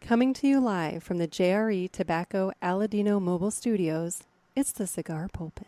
Coming to you live from the JRE Tobacco Aladino Mobile Studios, it's the Cigar Pulpit.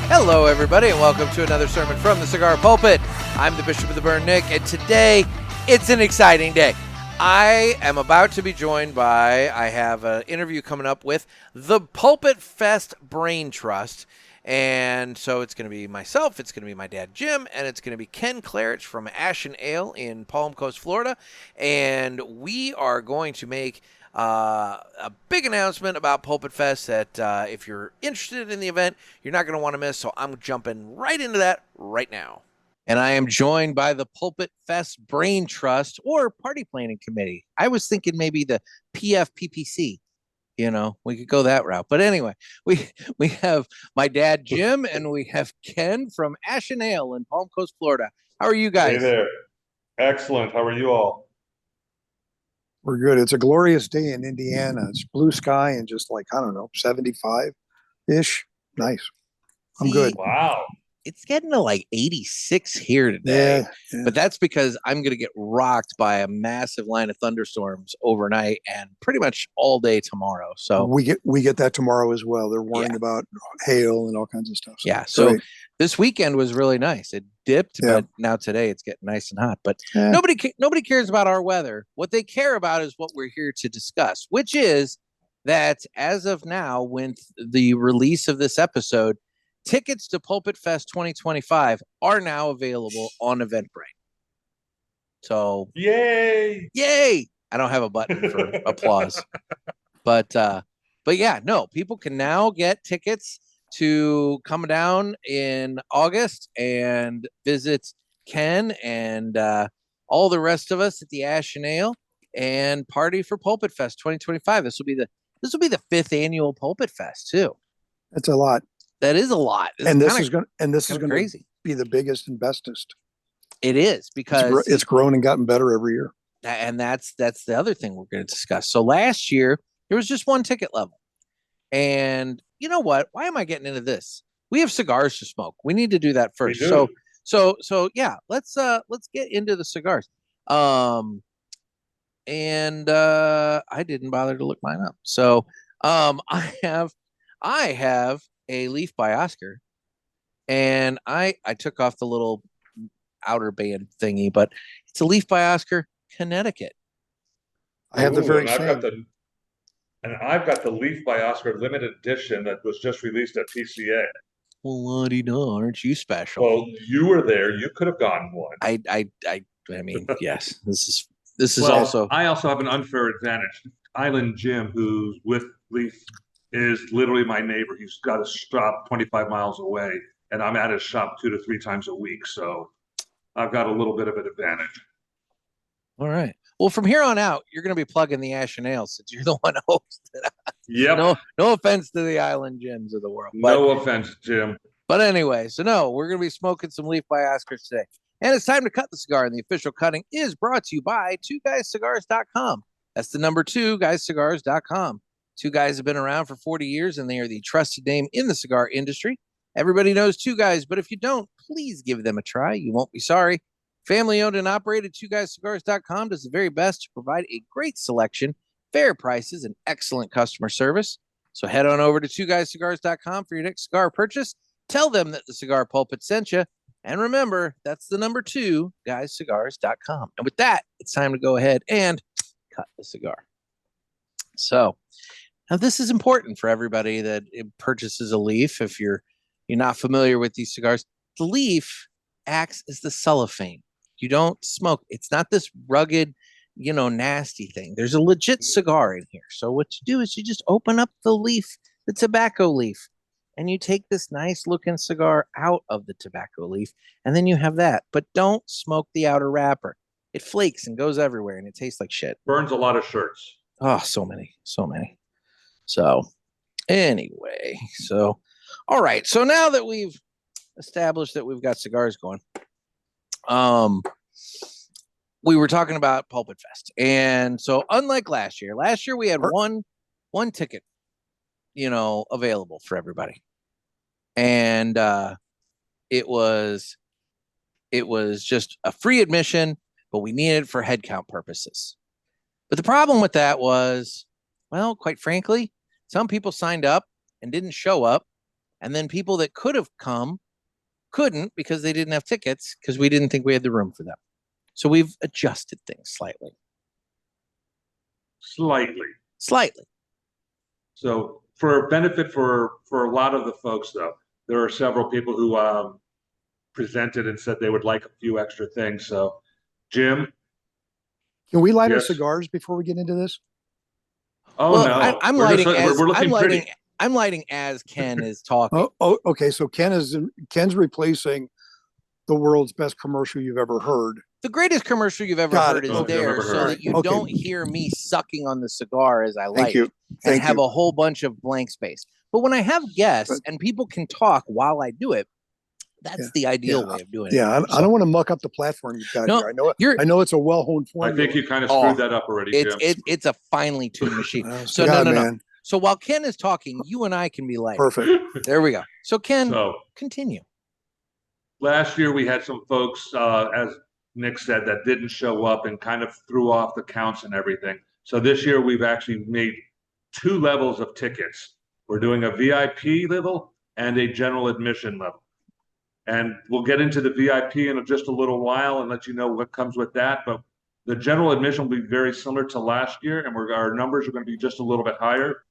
Hello, everybody, and welcome to another sermon from the Cigar Pulpit. I'm the Bishop of the Burn, Nick, and today it's an exciting day. I am about to be joined by, I have an interview coming up with the PulpitFest Brain Trust. And so it's going to be myself, it's going to be my dad, Jim, and it's going to be Kenn Klarich from Ashen Ale in Palm Coast, Florida. And we are going to make a big announcement about PulpitFest that if you're interested in the event, you're not going to want to miss. So I'm jumping right into that right now. And I am joined by the PulpitFest Brain Trust or Party Planning Committee. I was thinking maybe the PFPPC. You know, we could go that route. But anyway, we have my dad, Jim, and we have Kenn from Ashen Ale in Palm Coast, Florida. How are you guys? Hey there. Excellent. How are you all? We're good. It's a glorious day in Indiana. It's blue sky and just like, I don't know, 75-ish. Nice. I'm good. Wow. It's getting to like 86 here today, but that's because I'm going to get rocked by a massive line of thunderstorms overnight and pretty much all day tomorrow. So we get that tomorrow as well. They're warning about hail and all kinds of stuff. So this weekend was really nice. It dipped, but now today it's getting nice and hot. But nobody cares about our weather. What they care about is what we're here to discuss, which is that as of now, with the release of this episode, tickets to PulpitFest 2025 are now available on Eventbrite. So yay! I don't have a button for applause, but yeah, no, people can now get tickets to come down in August and visit Kenn and all the rest of us at the Ashen Ale and party for PulpitFest 2025. This will be the 5th annual PulpitFest too. That's a lot. That is a lot. This is going to be the biggest and bestest. It is because it's grown and gotten better every year. And that's the other thing we're going to discuss. So last year there was just one ticket level. And you know what? Why am I getting into this? We have cigars to smoke. We need to do that first. So yeah, let's get into the cigars. I didn't bother to look mine up. So I have a Leaf by Oscar, and I took off the little outer band thingy, but it's a Leaf by Oscar, Connecticut. I have the very same. I've got the Leaf by Oscar limited edition that was just released at PCA. Well, aren't you special? Well, you were there. You could have gotten one. I mean, yes. This is also. I also have an unfair advantage. Island Jim, who's with Leaf, is literally my neighbor. He's got a shop 25 miles away, and I'm at his shop 2 to 3 times a week. So I've got a little bit of an advantage. All right. Well, from here on out, you're going to be plugging the Ashen Ale since you're the one hosting. Yep. No offense to the Island Jims of the world. No offense, Jim. But anyway, so we're going to be smoking some Leaf by Oscars today. And it's time to cut the cigar. And the official cutting is brought to you by 2guyscigars.com. That's the number 2guyscigars.com. Two Guys have been around for 40 years, and they are the trusted name in the cigar industry. Everybody knows Two Guys, but if you don't, please give them a try. You won't be sorry. Family owned and operated, 2guyscigars.com does the very best to provide a great selection, fair prices, and excellent customer service. So head on over to 2guyscigars.com for your next cigar purchase. Tell them that the Cigar Pulpit sent you. And remember, that's the number 2guyscigars.com. And with that, it's time to go ahead and cut the cigar. So now this is important for everybody that purchases a Leaf. If you're not familiar with these cigars, the Leaf acts as the cellophane. You don't smoke. It's not this rugged, nasty thing. There's a legit cigar in here. So what you do is you just open up the leaf, the tobacco leaf, and you take this nice looking cigar out of the tobacco leaf, and then you have that. But don't smoke the outer wrapper. It flakes and goes everywhere, and it tastes like shit. Burns a lot of shirts. Oh, so many. So anyway, all right. So now that we've established that we've got cigars going, we were talking about PulpitFest. And so unlike last year we had one one ticket, available for everybody. And it was just a free admission, but we needed it for headcount purposes. But the problem with that was, well, quite frankly, some people signed up and didn't show up. And then people that could have come couldn't because they didn't have tickets because we didn't think we had the room for them. So we've adjusted things slightly. Slightly. So for benefit for a lot of the folks, though, there are several people who presented and said they would like a few extra things. So, Jim? Can we light our Yes. cigars before we get into this? Oh, Well, no. I'm We're lighting just- as we're looking pretty. I'm lighting as Kenn is talking. Okay. So Ken's replacing the world's best commercial you've ever heard. The greatest commercial you've ever Got heard it. is Okay, there, I've so ever heard. that you Okay. don't hear me sucking on the cigar as I light Thank you. it and Thank have you. a whole bunch of blank space. But when I have guests But- and people can talk while I do it, that's Yeah. the ideal Yeah. way of doing it. Yeah, I don't want to muck up the platform you've got No, here. I know it's a well-honed I formula. think you kind of Oh, screwed that up already, Jim. It's a finely tuned machine. So God, no. man. So while Kenn is talking, you and I can be lighting. Perfect. There we go. So Kenn, So, continue. last year we had some folks, as Nick said, that didn't show up and kind of threw off the counts and everything. So this year we've actually made 2 levels of tickets. We're doing a VIP level and a general admission level. And we'll get into the VIP in just a little while and let you know what comes with that. But the general admission will be very similar to last year, and our numbers are going to be just a little bit higher.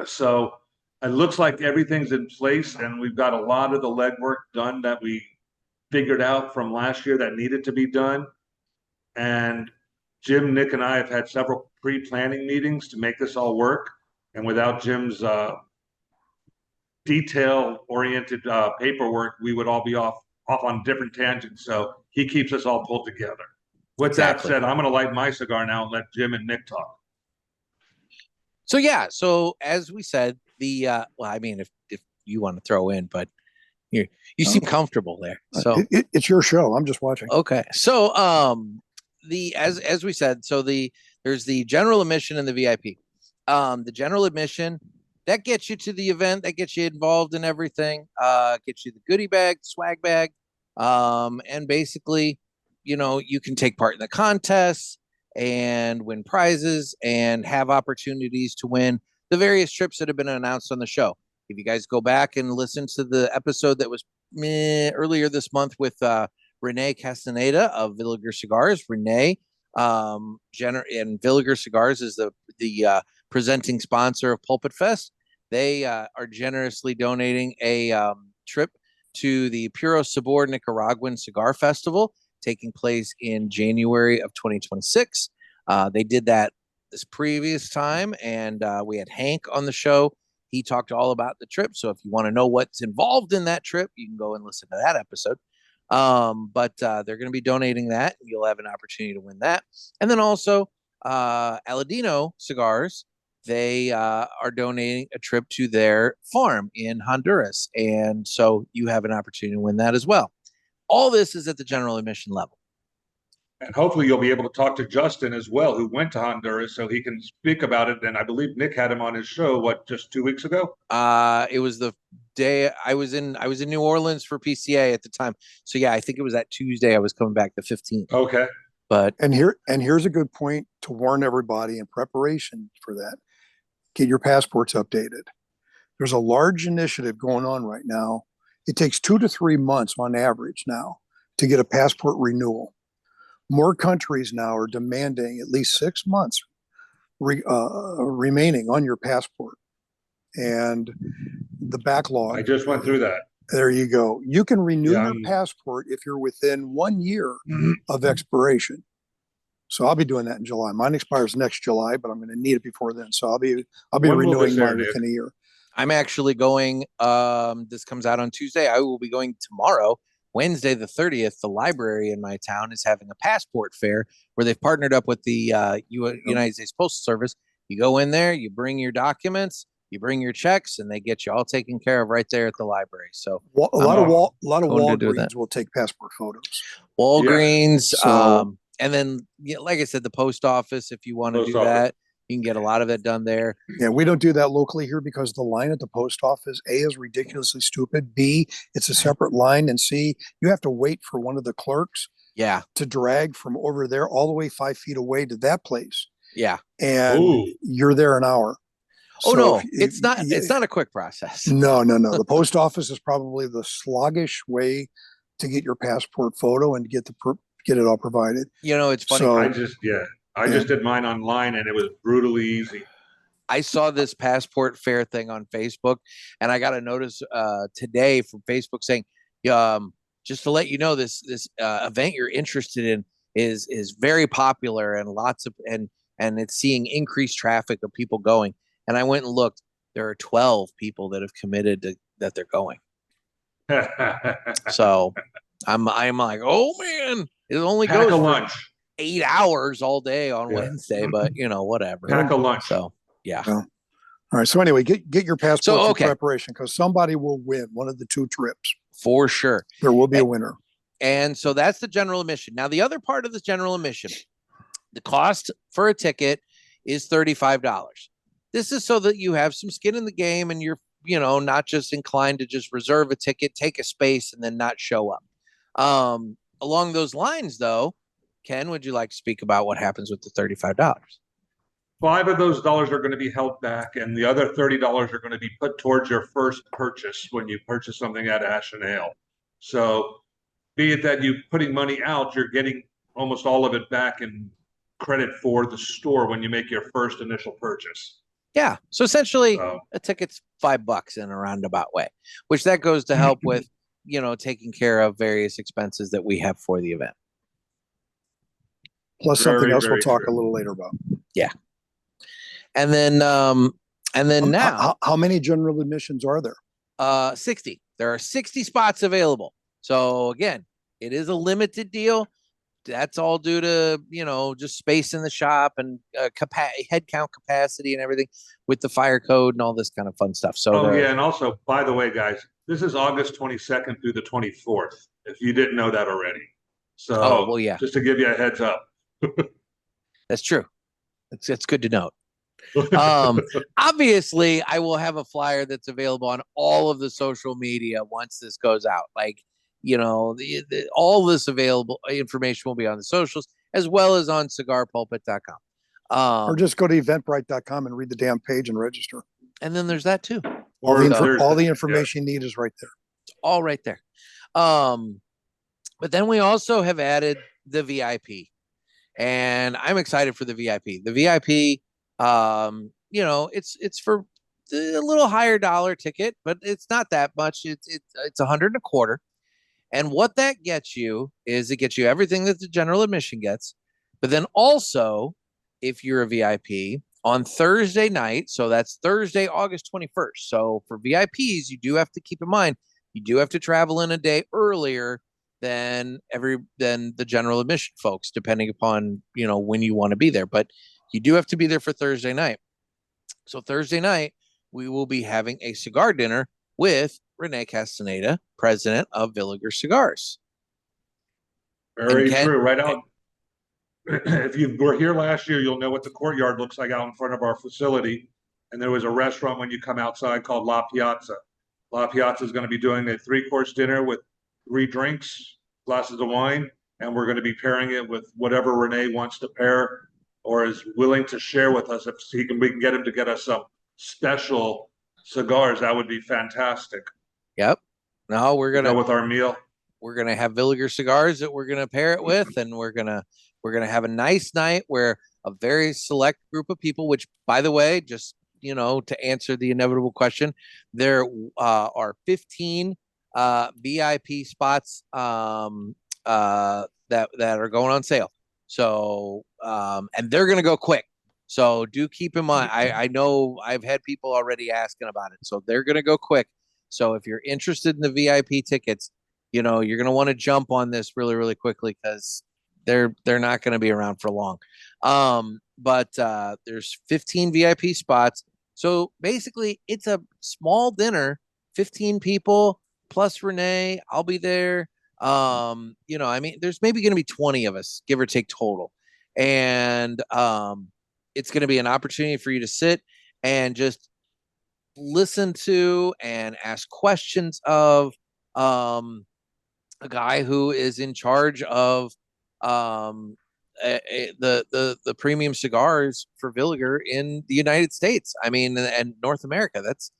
So it looks like everything's in place, and we've got a lot of the legwork done that we figured out from last year that needed to be done. And Jim, Nick, and I have had several pre-planning meetings to make this all work. And without Jim's detail-oriented paperwork, we would all be off on different tangents. So he keeps us all pulled together. With Exactly. that said, I'm going to light my cigar now and let Jim and Nick talk. So yeah, so as we said, if you want to throw in, but you seem comfortable there. So It's your show. I'm just watching. okay. So as we said, so there's the general admission and the VIP. The general admission, that gets you to the event, that gets you involved in everything, gets you the goodie bag, swag bag, and basically, you can take part in the contests and win prizes and have opportunities to win the various trips that have been announced on the show. If you guys go back and listen to the episode that was earlier this month with Renee Castaneda of Villiger Cigars, Renee and Villiger Cigars is the presenting sponsor of PulpitFest. They are generously donating a trip to the Puro Sabor Nicaraguan Cigar Festival taking place in January of 2026. They did that this previous time, and we had Hank on the show. He talked all about the trip. So if you want to know what's involved in that trip, you can go and listen to that episode. But they're going to be donating that. You'll have an opportunity to win that. And then also Aladino Cigars, they are donating a trip to their farm in Honduras. And so you have an opportunity to win that as well. All this is at the general admission level. And hopefully you'll be able to talk to Justin as well, who went to Honduras, so he can speak about it. And I believe Nick had him on his show, just 2 weeks ago? It was the day I was in New Orleans for PCA at the time. So yeah, I think it was that Tuesday I was coming back the 15th. Okay. But here's a good point to warn everybody in preparation for that. Get your passports updated. There's a large initiative going on right now. It takes 2 to 3 months on average now to get a passport renewal. More countries now are demanding at least 6 months remaining on your passport. And the backlog. I just went through that. There you go. You can renew Yeah, your passport if you're within 1 year of expiration. So I'll be doing that in July. Mine expires next July, but I'm going to need it before then. So I'll be When will renewing this air, mine Nick? within a year. I'm actually going, this comes out on Tuesday. I will be going tomorrow, Wednesday, the 30th. The library in my town is having a passport fair where they've partnered up with the United States Postal Service. You go in there, you bring your documents, you bring your checks, and they get you all taken care of right there at the library. So A lot of going to do that. Walgreens will take passport photos. Walgreens, So- and then, like I said, the post office, if you want to Post do office. that. You can get a lot of it done there. Yeah, we don't do that locally here because the line at the post office, A, is ridiculously stupid. B, it's a separate line. And C, you have to wait for one of the clerks Yeah. to drag from over there all the way 5 feet away to that place. Yeah. And Ooh. you're there an hour. Oh, So no, if- it's not. It's not a quick process. No. The post office is probably the sluggish way to get your passport photo and get get it all provided. You know, it's funny. So- I just did mine online and it was brutally easy. I saw this passport fair thing on Facebook, and I got a notice today from Facebook saying, just to let you know, this event you're interested in is very popular and and it's seeing increased traffic of people going. And I went and looked. There are 12 people that have committed that they're going. So I'm like, oh man, it only Pack goes a for lunch. 8 hours all day on Yeah. Wednesday, but whatever. Pack a lunch. So yeah. All right. So anyway, get your passport okay. for preparation because somebody will win one of the 2 trips. For sure. There will be a winner. And so that's the general admission. Now, the other part of this general admission, the cost for a ticket is $35. This is so that you have some skin in the game and you're, not just inclined to just reserve a ticket, take a space, and then not show up. Along those lines, though, Ken, would you like to speak about what happens with the $35? 5 of those dollars are going to be held back, and the other $30 are going to be put towards your first purchase when you purchase something at Ash and Ale. So, be it that you putting money out, you're getting almost all of it back in credit for the store when you make your first initial purchase. Yeah. So essentially, a ticket's $5 in a roundabout way, which that goes to help with, taking care of various expenses that we have for the event. Plus something else we'll very talk true. a little later about. Yeah. And then now, how many general admissions are there? 60. There are 60 spots available. So again, it is a limited deal. That's all due to, just space in the shop and head count capacity and everything with the fire code and all this kind of fun stuff. So, yeah. And also, by the way, guys, this is August 22nd through the 24th, if you didn't know that already. So, yeah, just to give you a heads up. That's true. It's good to note. Obviously, I will have a flyer that's available on all of the social media once this goes out. Like, all this available information will be on the socials as well as on cigarpulpit.com. Or just go to eventbrite.com and read the damn page and register. And then there's that too. All the information you need is right there. It's all right there. But then we also have added the VIP. And I'm excited for the VIP. The VIP, it's for a little higher dollar ticket, but it's not that much. It's $125. And what that gets you is it gets you everything that the general admission gets. But then also, if you're a VIP on Thursday night, so that's Thursday, August 21st. So for VIPs, you do have to keep in mind, you do have to travel in a day earlier than the general admission folks, depending upon, when you want to be there. But you do have to be there for Thursday night. So Thursday night, we will be having a cigar dinner with Renee Castaneda, president of Villiger Cigars. Very true. Right out. If you were here last year, you'll know what the courtyard looks like out in front of our facility. And there was a restaurant when you come outside called La Piazza. La Piazza is going to be doing a 3-course dinner with 3 drinks, glasses of wine, and we're going to be pairing it with whatever Renee wants to pair or is willing to share with us. If we can get him to get us some special cigars, that would be fantastic. Yep. No, we're gonna go with our meal. We're gonna have Villiger cigars that we're gonna pair it with, and we're gonna have a nice night where a very select group of people, which, by the way, just to answer the inevitable question, there are 15 VIP spots that are going on sale. So and they're gonna go quick. So do keep in mind. I know I've had people already asking about it, so they're gonna go quick. So if you're interested in the VIP tickets, you're going to want to jump on this really, really quickly because they're not going to be around for long. But there's 15 VIP spots. So basically, it's a small dinner, 15 people plus Renee. I'll be there. There's maybe going to be 20 of us, give or take total. And it's going to be an opportunity for you to sit and just listen to and ask questions of a guy who is in charge of the premium cigars for Villiger in the United States. I mean, and North America. That's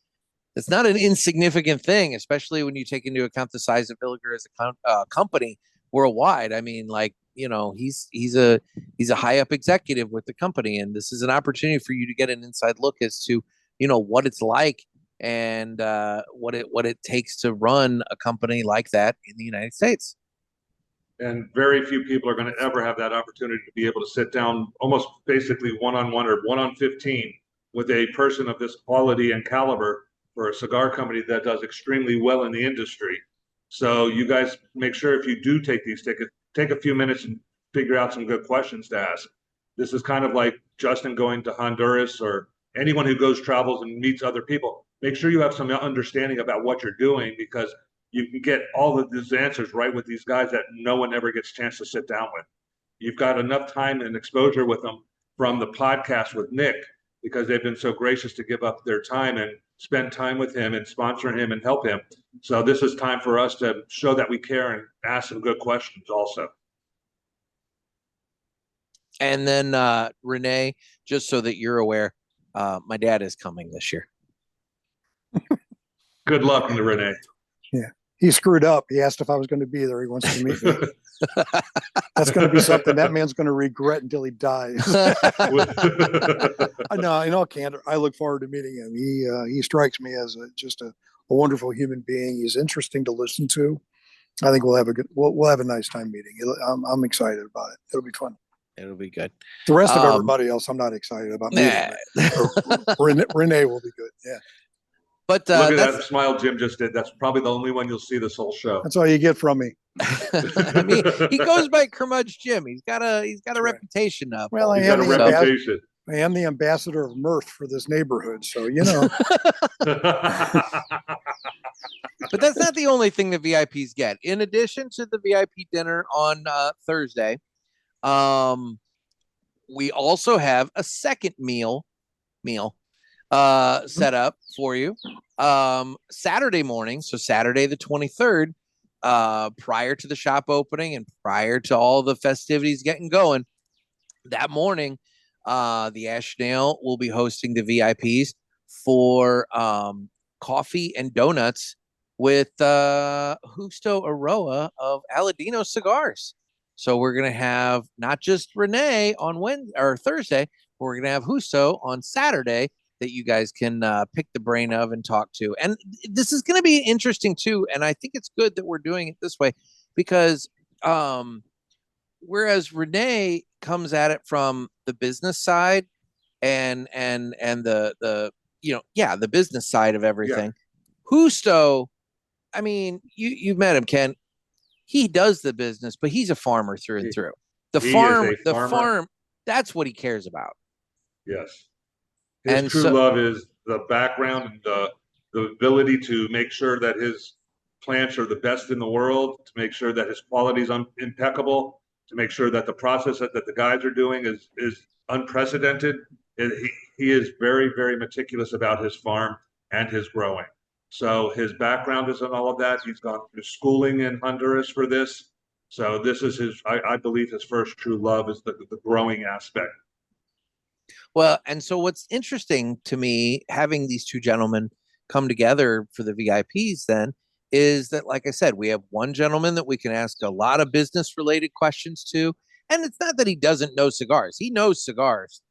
not an insignificant thing, especially when you take into account the size of Villiger as a company worldwide. I mean, like, he's a high up executive with the company, and this is an opportunity for you to get an inside look as to what it's like and what it takes to run a company like that in the United States. And very few people are going to ever have that opportunity to be able to sit down almost basically one-on-one or 1-on-15 with a person of this quality and caliber for a cigar company that does extremely well in the industry. So you guys make sure if you do take these tickets, take a few minutes and figure out some good questions to ask. This is kind of like Justin going to Honduras, or anyone who travels and meets other people. Make sure you have some understanding about what you're doing, because you can get all of these answers right with these guys that no one ever gets a chance to sit down with. You've got enough time and exposure with them from the podcast with Nick, because they've been so gracious to give up their time and spend time with him and sponsor him and help him. So this is time for us to show that we care and ask some good questions also. And then Renee, just so that you're aware, my dad is coming this year. Good luck to Renee. Yeah. He screwed up. He asked if I was going to be there. He wants to meet me. That's going to be something that man's going to regret until he dies. I know, in all candor, I look forward to meeting him. He strikes me as just a wonderful human being. He's interesting to listen to. I think we'll have a nice time meeting. I'm excited about it. It'll be fun. It'll be good. The rest of everybody else, I'm not excited about meeting. Renee will be good. Yeah. But look at that smile Jim just did. That's probably the only one you'll see this whole show. That's all you get from me. I mean, he goes by Curmudge Jim. He's got a reputation now. Well, I am the ambassador of mirth for this neighborhood, so But that's not the only thing the VIPs get. In addition to the VIP dinner on Thursday, we also have a second meal set up for you Saturday morning. So Saturday the 23rd, prior to the shop opening and prior to all the festivities getting going, that morning, the Ashnale will be hosting the VIPs for coffee and donuts with Justo Aroa of Aladino Cigars. So we're going to have not just Renee on Wednesday or Thursday, but we're going to have Justo on Saturday that you guys can pick the brain of and talk to. And this is going to be interesting too. And I think it's good that we're doing it this way, because whereas Renee comes at it from the business side and the business side of everything. Yeah. Justo, I mean, you've met him, Ken. He does the business, but he's a farmer through and through. The farm, that's what he cares about. Yes. His true love is the background and the ability to make sure that his plants are the best in the world, to make sure that his quality is impeccable, to make sure that the process that the guys are doing is unprecedented. He is very, very meticulous about his farm and his growing. So his background is in all of that. He's gone through schooling in Honduras for this. So this is I believe his first true love is the growing aspect. Well, and so what's interesting to me, having these two gentlemen come together for the VIPs then, is that, like I said, we have one gentleman that we can ask a lot of business related questions to. And it's not that he doesn't know cigars. He knows cigars,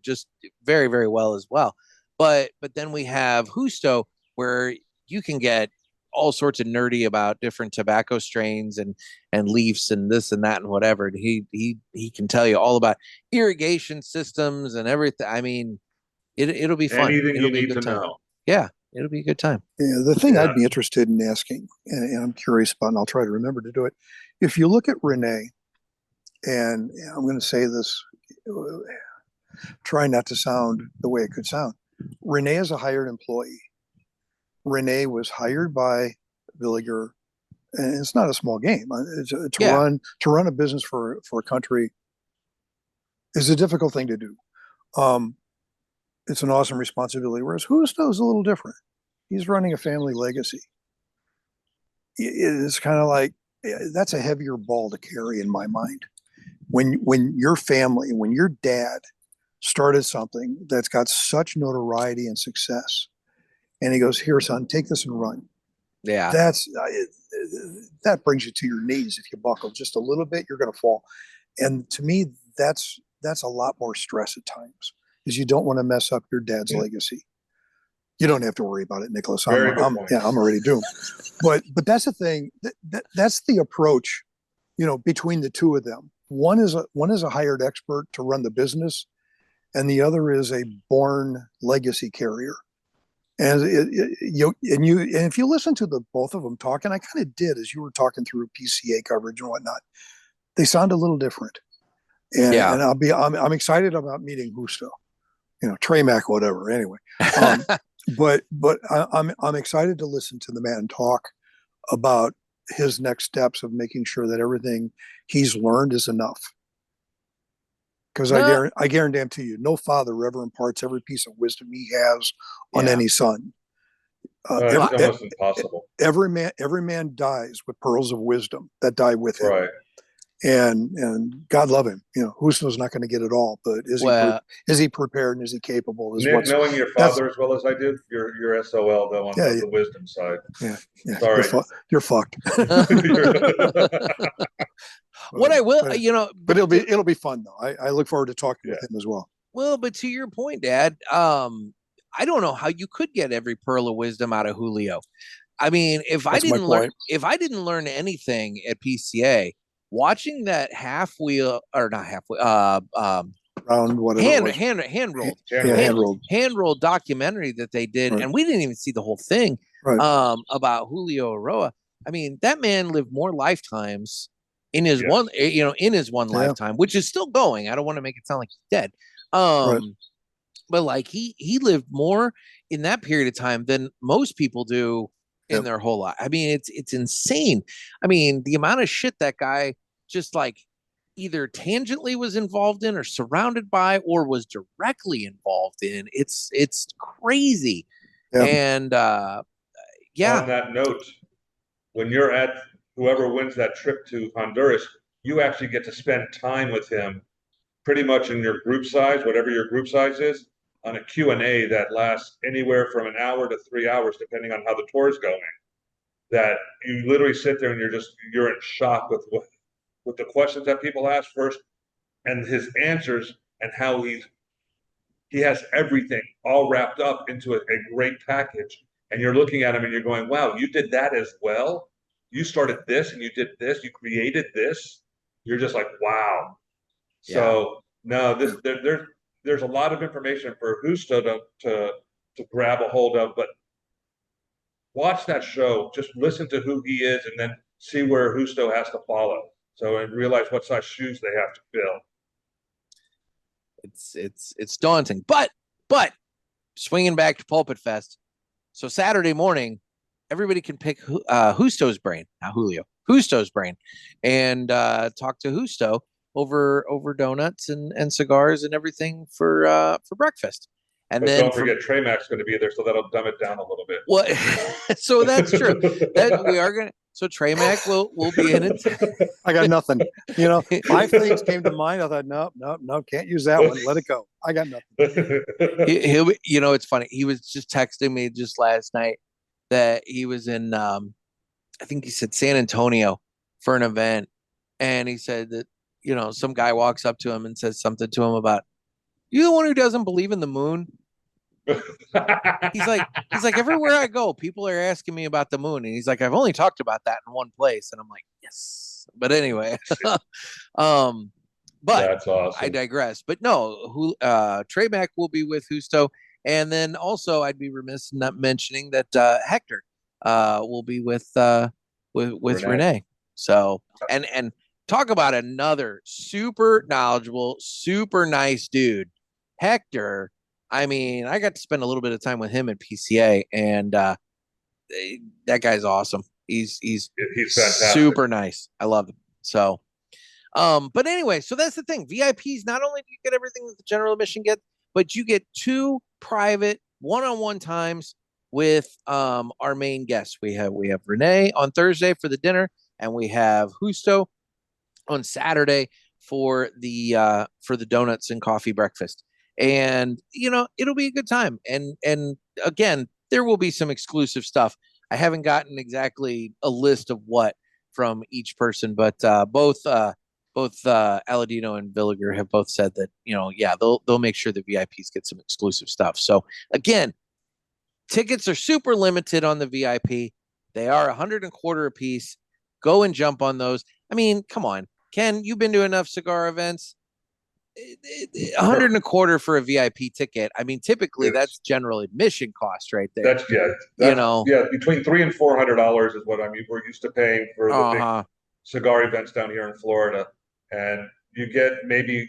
just very, very well as well. But then we have Justo, where you can get all sorts of nerdy about different tobacco strains and leaves and this and that and whatever. He can tell you all about irrigation systems and everything. I mean, it'll be fun. Anything you need to know. Yeah, it'll be a good time. Yeah, the thing I'd be interested in asking, and I'm curious about, and I'll try to remember to do it. If you look at Renee, and I'm going to say this, try not to sound the way it could sound. Renee is a hired employee. Renee was hired by Villiger, and it's not a small game. To run a business for a country is a difficult thing to do. It's an awesome responsibility. Whereas Husto is a little different. He's running a family legacy. It's kind of like that's a heavier ball to carry in my mind. When your family, when your dad started something that's got such notoriety and success, and he goes, "Here, son, take this and run." Yeah. That brings you to your knees. If you buckle just a little bit, you're going to fall. And to me, that's a lot more stress at times, because you don't want to mess up your dad's legacy. You don't have to worry about it, Nicholas. I'm already doomed. But that's the thing. That's the approach, between the two of them. One is a hired expert to run the business, and the other is a born legacy carrier. And if you listen to the both of them talk, and I kind of did as you were talking through PCA coverage and whatnot, they sound a little different. And I'm excited about meeting Husto, Trey Mac, whatever. Anyway, but I'm excited to listen to the man talk about his next steps of making sure that everything he's learned is enough. Because I guarantee you, no father ever imparts every piece of wisdom he has on any son. It's almost impossible. Every man dies with pearls of wisdom that die with him. Right. And God love him. Husto's not going to get it all, but is he prepared and is he capable? Nick, knowing your father as well as I did, you're SOL though on the wisdom side. Yeah. Sorry, you're fucked. What I will, but it'll be fun though. I look forward to talking with him as well. Well, but to your point, Dad, I don't know how you could get every pearl of wisdom out of Julio. I mean, if I didn't learn anything at PCA, watching that hand rolled documentary that they did, and we didn't even see the whole thing about Julio Aroa. I mean, that man lived more lifetimes in his one lifetime, which is still going. I don't want to make it sound like he's dead. But like he lived more in that period of time than most people do in their whole life. I mean, it's insane. I mean, the amount of shit that guy just like either tangentially was involved in or surrounded by or was directly involved in. It's crazy. And on that note, when you're at whoever wins that trip to Honduras, you actually get to spend time with him pretty much in your group size, whatever your group size is, on a Q&A that lasts anywhere from an hour to 3 hours, depending on how the tour is going. That you literally sit there and you're in shock with the questions that people ask first and his answers, and how he has everything all wrapped up into a great package. And you're looking at him and you're going, wow, you did that as well? You started this and you did this, you created this. You're just like, wow. So no, there's a lot of information for Justo to grab a hold of, but watch that show, just listen to who he is, and then see where Justo has to follow. So and realize what size shoes they have to fill. It's daunting, but swinging back to PulpitFest. So Saturday morning, everybody can pick Justo's brain, not Julio, Justo's brain, and talk to Justo over donuts and cigars and everything for breakfast. And but then don't forget Trey Mac's going to be there, so that'll dumb it down a little bit. Well, so that's true. That we are gonna. So Trey Mac will be in it. I got nothing. 5 things came to mind. I thought, no, can't use that one. Let it go. I got nothing. He'll it's funny. He was just texting me just last night that he was in, I think he said San Antonio for an event, and he said that some guy walks up to him and says something to him about, "You the one who doesn't believe in the moon?" He's like, everywhere I go, people are asking me about the moon, and he's like, I've only talked about that in one place, and I'm like, yes. But anyway, but that's awesome. I digress. But no, Trey Mac will be with Justo, and then also I'd be remiss in not mentioning that Hector will be with Renee. So and talk about another super knowledgeable, super nice dude, Hector. I mean, I got to spend a little bit of time with him at PCA, and that guy's awesome. He's fantastic. Super nice. I love him. So, but anyway, so that's the thing. VIPs, not only do you get everything that the general admission gets, but you get 2 private one-on-one times with our main guests. We have Renee on Thursday for the dinner, and we have Justo on Saturday for the donuts and coffee breakfast. And it'll be a good time. And again, there will be some exclusive stuff. I haven't gotten exactly a list of what from each person, but both Aladino and Villiger have both said that they'll make sure the VIPs get some exclusive stuff. So again, tickets are super limited on the VIP. They are $125 a piece. Go and jump on those. I mean, come on, Ken, you've been to enough cigar events. $125 for a VIP ticket. I mean, typically that's general admission cost right there. That's between $300 and $400 is what we're used to paying for the big cigar events down here in Florida, and you get maybe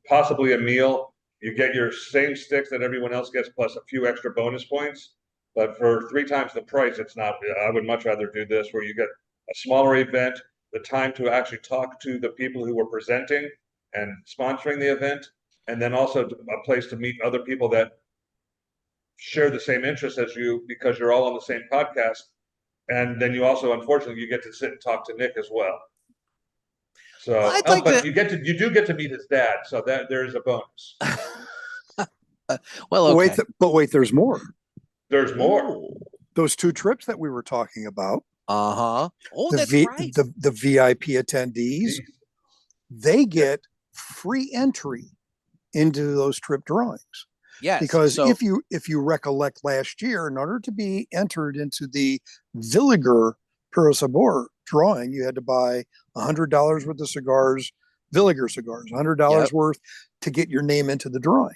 possibly a meal. You get your same sticks that everyone else gets plus a few extra bonus points, but for 3 times the price, it's not. I would much rather do this where you get a smaller event, the time to actually talk to the people who were presenting and sponsoring the event, and then also a place to meet other people that share the same interests as you because you're all on the same podcast. And then you also, unfortunately, you get to sit and talk to Nick as well. So, you do get to meet his dad, so that there is a bonus. Well, okay. Wait, there's more. There's more. Those 2 trips that we were talking about. Oh, that's right. The VIP attendees, they get free entry into those trip drawings. Yes. Because if you recollect last year, in order to be entered into the Villiger Puro Sabor drawing, you had to buy $100 worth of cigars, Villiger cigars, $100 worth to get your name into the drawing.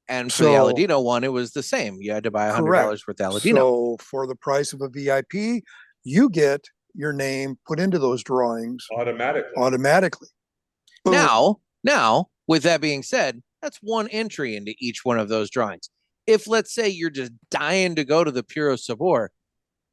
And for the Aladino one, it was the same. You had to buy $100 worth of Aladino. So for the price of a VIP, you get your name put into those drawings automatically. Boom. Now, with that being said, that's 1 entry into each one of those drawings. If, let's say, you're just dying to go to the Puro Sabor,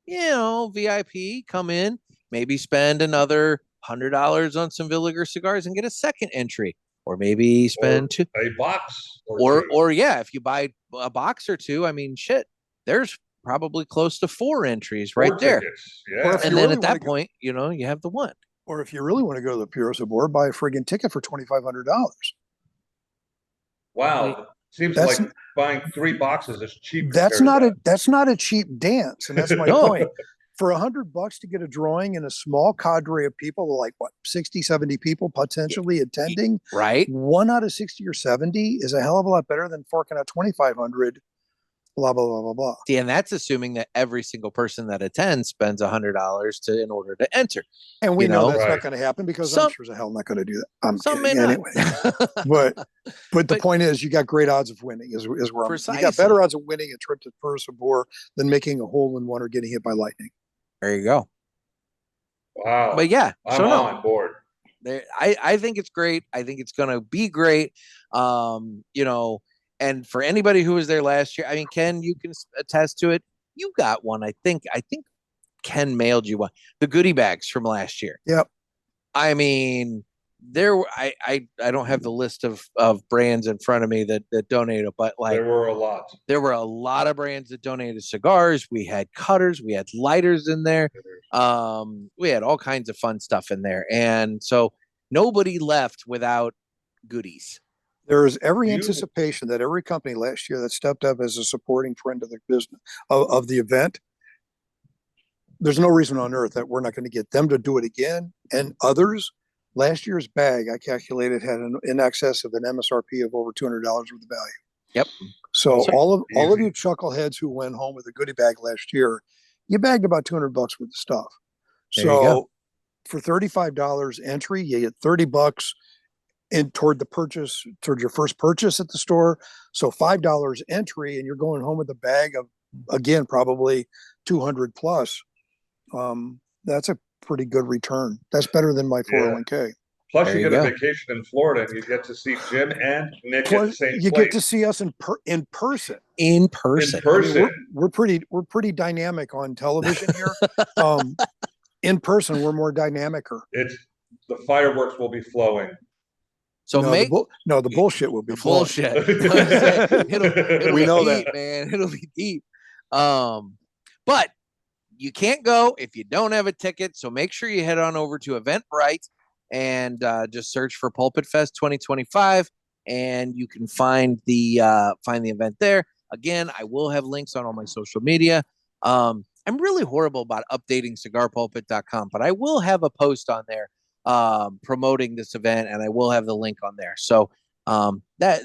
VIP, come in, maybe spend another $100 on some Villiger cigars and get a second entry, or maybe spend a box, or if you buy a box or 2, I mean, shit, there's probably close to 4 entries right there. Yeah. And then at that point, you have the 1. Or if you really want to go to the Puro Sabor, buy a friggin' ticket for $2,500. Wow. Seems like buying 3 boxes is cheap. That's not a cheap dance. And that's my point. For $100 to get a drawing in a small cadre of people, like 60, 70 people potentially attending, right? 1 out of 60 or 70 is a hell of a lot better than forking out $2,500. Blah blah blah blah blah. See, and that's assuming that every single person that attends spends $100 in order to enter. And we know that's not going to happen because I'm sure as hell not going to do that. Some may not. Anyway. but the point is, you got great odds of winning. Is where you got better odds of winning a trip to Puro Sabor than making a hole in one or getting hit by lightning. There you go. Wow. But yeah, I'm on board. I think it's great. I think it's going to be great. And for anybody who was there last year, I mean, Ken, you can attest to it. You got one. I think Ken mailed you one. The goodie bags from last year. Yep. I mean, I don't have the list of brands in front of me that donated, but there were a lot. There were a lot of brands that donated cigars. We had cutters, we had lighters in there. We had all kinds of fun stuff in there. And so nobody left without goodies. There is every anticipation that every company last year that stepped up as a supporting friend of the business of the event, there's no reason on earth that we're not going to get them to do it again. And others, last year's bag, I calculated, had in excess of an MSRP of over $200 worth of value. Yep. So all of you chuckleheads who went home with a goodie bag last year, you bagged about $200 worth of stuff. There you go. For $35 entry, you get $30 toward your first purchase at the store. So $5 entry, and you're going home with a bag of, again, probably 200 plus. That's a pretty good return. That's better than my 401k. Plus, you get a vacation in Florida, and you get to see Jim and Nick at the same place. You get to see us in person. In person. I mean, we're pretty dynamic on television here. In person, we're more dynamicer. The fireworks will be flowing. So the bullshit will be fun. bullshit. We know deep, that. man. It'll be deep. But you can't go if you don't have a ticket. So make sure you head on over to Eventbrite and just search for PulpitFest 2025, and you can find the event there. Again, I will have links on all my social media. I'm really horrible about updating cigarpulpit.com, but I will have a post on there promoting this event, and I will have the link on there. So that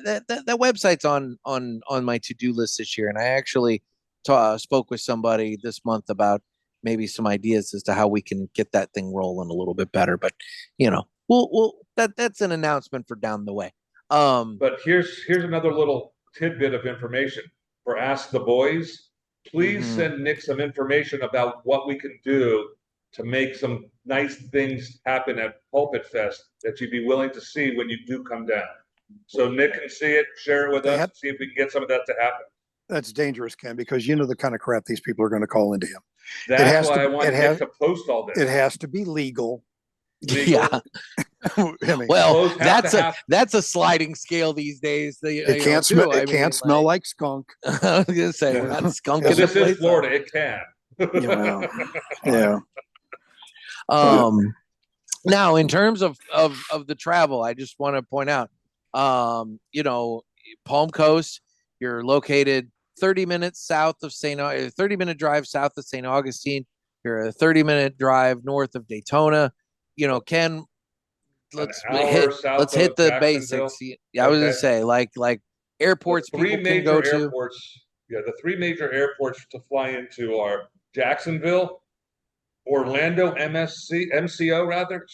website's on my to-do list this year, and I actually spoke with somebody this month about maybe some ideas as to how we can get that thing rolling a little bit better. But that's an announcement for down the way. But here's another little tidbit of information for Ask the Boys. Please send Nick some information about what we can do to make some nice things happen at PulpitFest that you'd be willing to see when you do come down. So Nick can see it, share it with us, see if we can get some of that to happen. That's dangerous, Ken, because you know the kind of crap these people are going to call into him. That's why I want Nick to post all this. It has to be legal. Yeah. I mean, well, that's a sliding scale these days. It can't smell. It can't smell like skunk. I was gonna say we're not skunk. This is Florida. It can. Yeah. Now, in terms of the travel, I just want to point out, Palm Coast, you're located 30 minutes south of 30-minute drive south of St. Augustine. You're a 30-minute drive north of Daytona. Kenn, let's hit the basics. Yeah, I was gonna say like airports people can go to. The three major airports to fly into are Jacksonville, Orlando MCO rather,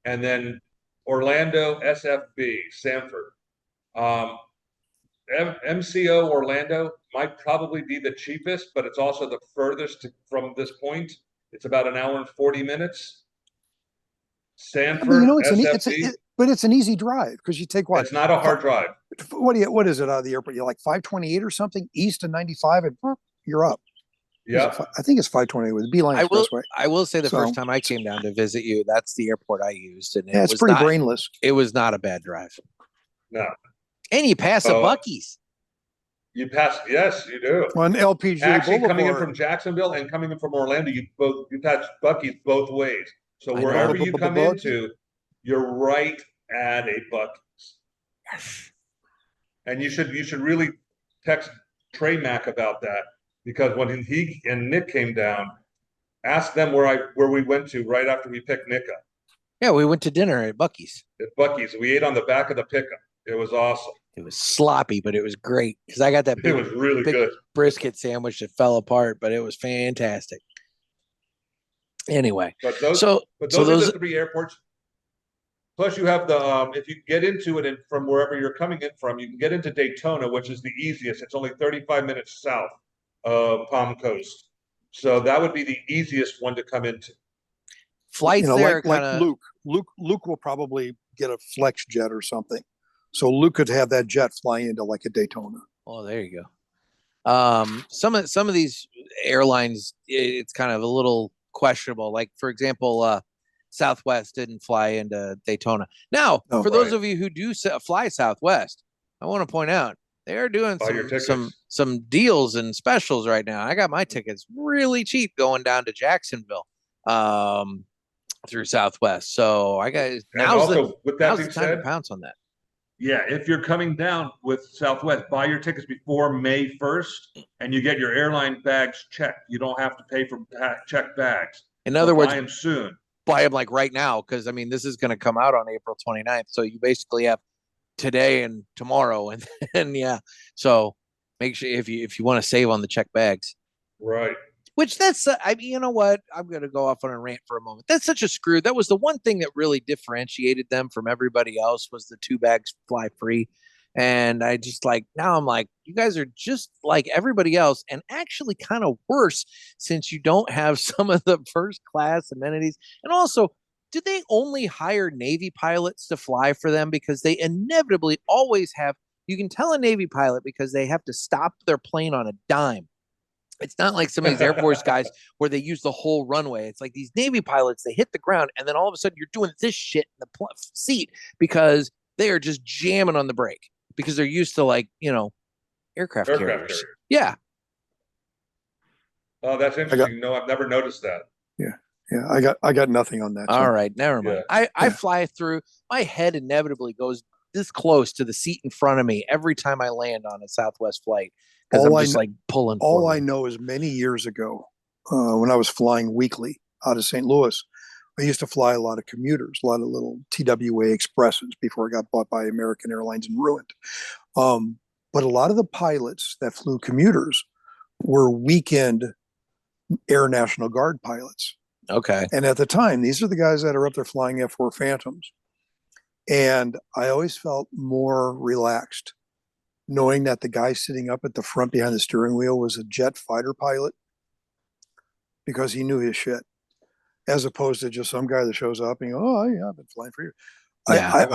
and then Orlando SFB, Sanford. MCO Orlando might probably be the cheapest, but it's also the furthest from this point. It's about an hour and 40 minutes. Sanford, but it's an easy drive because you take what? It's not a hard drive. What is it out of the airport? You're like 528 or something east of 95, and you're up. Yeah, I think it's 528 with Beeline Expressway. I will say the first time I came down to visit you, that's the airport I used, and it's pretty brainless. It was not a bad drive. No, and you pass a Buc-ee's. You pass, yes, you do. On LPG actually Boulevard. Coming in from Jacksonville and coming in from Orlando, you pass Buc-ee's both ways. So wherever you come into, you're right at a Buc-ee's. And you should really text Trey Mack about that, because when he and Nick came down, ask them where we went to right after we picked Nick up. Yeah, we went to dinner at Buc-ee's. We ate on the back of the pickup. It was awesome. It was sloppy, but it was great because I got that big, it was really good brisket sandwich that fell apart, but it was fantastic. Anyway, those are the three airports. Plus, you have the if you get into it from wherever you're coming in from, you can get into Daytona, which is the easiest. It's only 35 minutes south of Palm Coast, so that would be the easiest one to come into. Flights there, like Luke will probably get a flex jet or something, so Luke could have that jet fly into like a Daytona. Oh, there you go. Some of these airlines, it's kind of a little questionable. Like, for example, Southwest didn't fly into Daytona. Now, those of you who do fly Southwest, I want to point out they are doing some deals and specials right now. I got my tickets really cheap going down to Jacksonville through Southwest. So I got now's the time to pounce on that. Yeah, if you're coming down with Southwest, buy your tickets before May 1st, and you get your airline bags checked. You don't have to pay for checked bags. In other words, buy them soon. Buy them like right now, because I mean this is going to come out on April 29th. So you basically have today and tomorrow, and yeah. So make sure if you want to save on the checked bags, right? Which you know what? I'm going to go off on a rant for a moment. That's such a screw. That was the one thing that really differentiated them from everybody else was the 2 bags fly free. And I just now I'm like, you guys are just like everybody else and actually kind of worse since you don't have some of the first class amenities. And also, do they only hire Navy pilots to fly for them? Because they inevitably always have, you can tell a Navy pilot because they have to stop their plane on a dime. It's not like some of these Air Force guys where they use the whole runway. It's like these Navy pilots, they hit the ground and then all of a sudden you're doing this shit in the seat because they are just jamming on the brake because they're used to aircraft carriers. Yeah. Oh, that's interesting. No, I've never noticed that. Yeah. I got nothing on that. All right, never mind. I fly through. My head inevitably goes this close to the seat in front of me every time I land on a Southwest flight because I'm just pulling. All I know is many years ago, when I was flying weekly out of St. Louis, I used to fly a lot of commuters, a lot of little TWA Expresses before it got bought by American Airlines and ruined. But a lot of the pilots that flew commuters were weekend Air National Guard pilots. Okay. And at the time, these are the guys that are up there flying F-4 Phantoms. And I always felt more relaxed knowing that the guy sitting up at the front behind the steering wheel was a jet fighter pilot because he knew his shit, as opposed to just some guy that shows up and oh yeah, I've been flying for you. Yeah,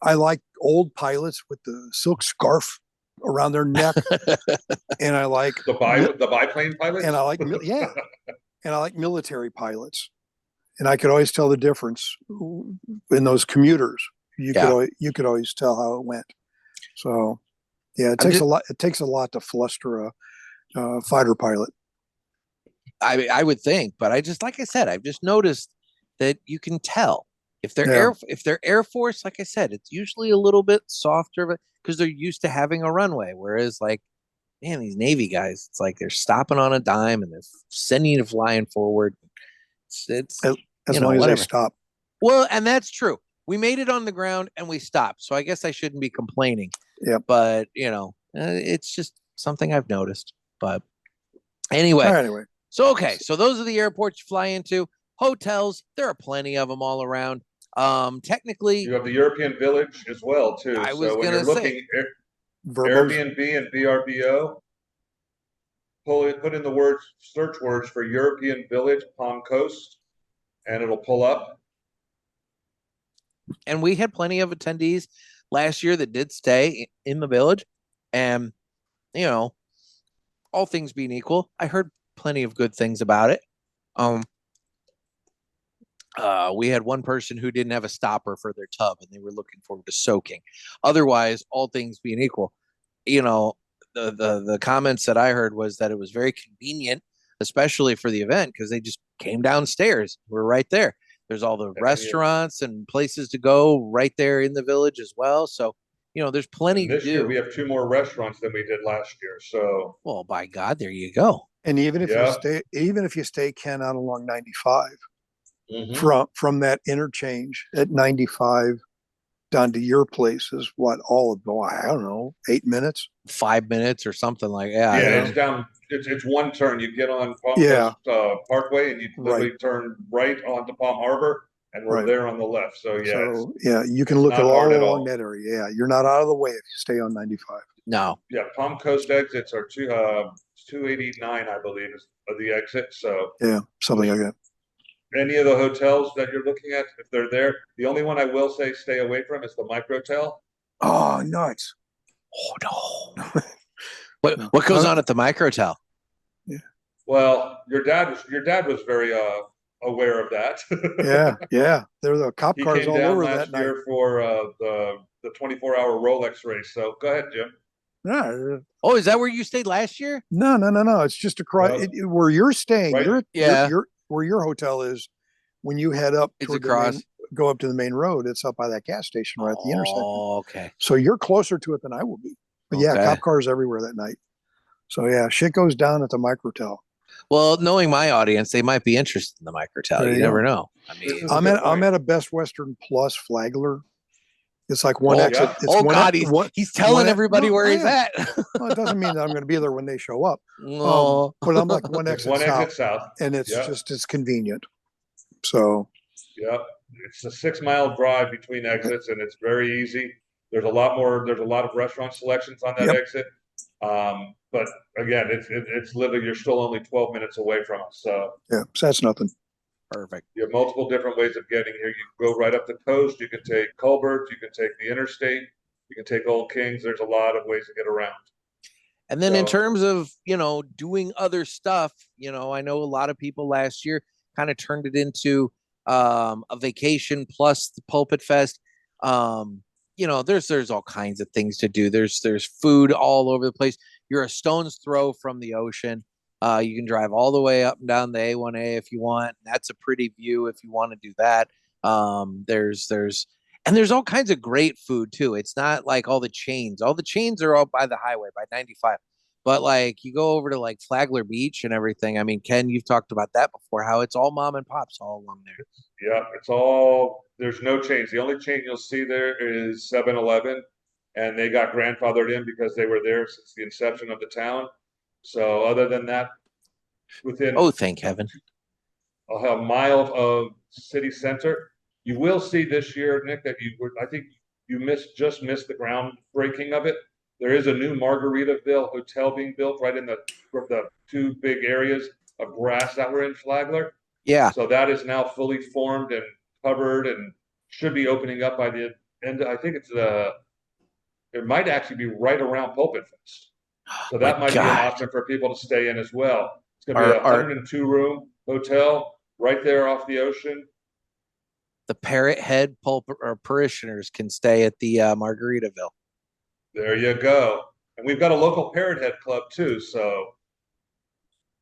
I like old pilots with the silk scarf around their neck, and I like the biplane pilots, and I like and I like military pilots, and I could always tell the difference in those commuters. You could always tell how it went. So yeah, it takes a lot. It takes a lot to fluster a fighter pilot. I would think, but like I said, I've just noticed that you can tell if they're Air Force. Like I said, it's usually a little bit softer, because they're used to having a runway. Whereas, these Navy guys, it's like they're stopping on a dime and they're sending you flying forward. It's as long as they stop. Well, and that's true. We made it on the ground and we stopped, so I guess I shouldn't be complaining. Yeah, but it's just something I've noticed. But anyway. So those are the airports you fly into. Hotels, there are plenty of them all around. Technically, you have the European Village as well too. I was when you're looking Airbnb and VRBO, put in the search words for European Village Palm Coast, and it'll pull up. And we had plenty of attendees last year that did stay in the village, and all things being equal, I heard plenty of good things about it. We had one person who didn't have a stopper for their tub and they were looking forward to soaking. Otherwise, all things being equal, the comments that I heard was that it was very convenient, especially for the event, because they just came downstairs. We're right there. There's all the restaurants and places to go right there in the village as well. So, there's plenty to do. This year we have 2 more restaurants than we did last year. So, well, by God, there you go. And even if you stay, Ken, out along 95, from that interchange at 95 down to your place is I don't know, 8 minutes, 5 minutes or something like that. Yeah, it's down. It's one turn. You get on Palm Coast, Parkway, and you literally turn right onto Palm Harbor, and we're there on the left. So you can look all along that area. Yeah, you're not out of the way if you stay on 95. No. Yeah, Palm Coast exits are 289, I believe, is the exit. So yeah, something like that. Any of the hotels that you're looking at, if they're there, the only one I will say stay away from is the Microtel. Oh, nuts! Oh no! What goes on at the Microtel? Yeah. Well, your dad was very aware of that. yeah. There were the cop cars all over that night. He came down last year for the 24-hour Rolex race. So go ahead, Jim. No. Oh, is that where you stayed last year? No. It's just across where you're staying. Right? Where your hotel is. When you head up, go up to the main road. It's up by that gas station right at the intersection. Oh, okay. So you're closer to it than I will be. But cop cars everywhere that night. So shit goes down at the Microtel. Well, knowing my audience, they might be interested in the Microtel. You never know. I mean, I'm at a Best Western Plus Flagler. It's like one exit. Yeah. He's telling everybody where he's at. Well, it doesn't mean that I'm going to be there when they show up. No. But I'm like one exit south, and it's it's convenient. So. Yeah, it's a 6-mile drive between exits, and it's very easy. There's a lot of restaurant selections on that exit. But again, it's literally, you're still only 12 minutes away from us. So that's nothing. Perfect. You have multiple different ways of getting here. You can go right up the coast. You can take Culbert. You can take the interstate. You can take Old Kings. There's a lot of ways to get around. And then in terms of, doing other stuff, I know a lot of people last year kind of turned it into a vacation plus the PulpitFest. there's all kinds of things to do. There's food all over the place. You're a stone's throw from the ocean. You can drive all the way up and down the A1A if you want. That's a pretty view if you want to do that. There's all kinds of great food too. It's not like all the chains. All the chains are all by the highway by 95. But like you go over to like Flagler Beach and everything. I mean, Ken, you've talked about that before, how it's all mom and pops all along there. Yeah, it's all, there's no change. The only chain you'll see there is 7-Eleven, and they got grandfathered in because they were there since the inception of the town. So other than that, within Oh, thank heaven. a mile of city center, you will see this year, Nick, that I think you just missed the groundbreaking of it. There is a new Margaritaville hotel being built right in the two big areas of grass that were in Flagler. Yeah. So that is now fully formed and covered and should be opening up by the end. I think it might actually be right around PulpitFest. So that might be an option for people to stay in as well. It's going to be a 102 room hotel right there off the ocean. The Parrot Head parishioners can stay at the Margaritaville. There you go. And we've got a local Parrot Head club too. So.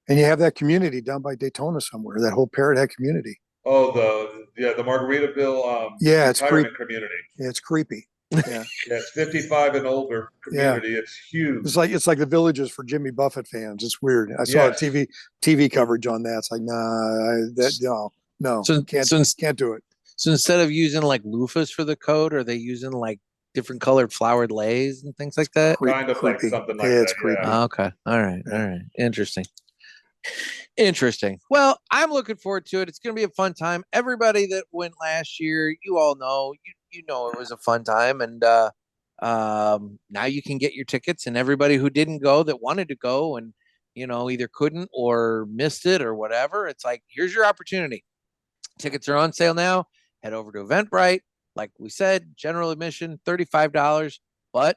And you have that community down by Daytona somewhere, that whole Parrot Head community. Oh, the Margaritaville yeah, it's retirement community. Yeah, it's creepy. Yeah. Yeah, it's 55 and older community. Yeah. It's huge. It's like the Villages for Jimmy Buffett fans. It's weird. I saw TV coverage on that. It's like, no, can't do it. So instead of using like loofahs for the coat, are they using like different colored flowered leis and things like that? Kind of creepy. Like something like that. It's creepy. Yeah. Oh, okay. All right. Interesting. Well, I'm looking forward to it. It's going to be a fun time. Everybody that went last year, you all know, you know it was a fun time, and now you can get your tickets. And everybody who didn't go, that wanted to go, and either couldn't or missed it or whatever, it's like, here's your opportunity. Tickets are on sale now. Head over to Eventbrite. Like we said, general admission $35, but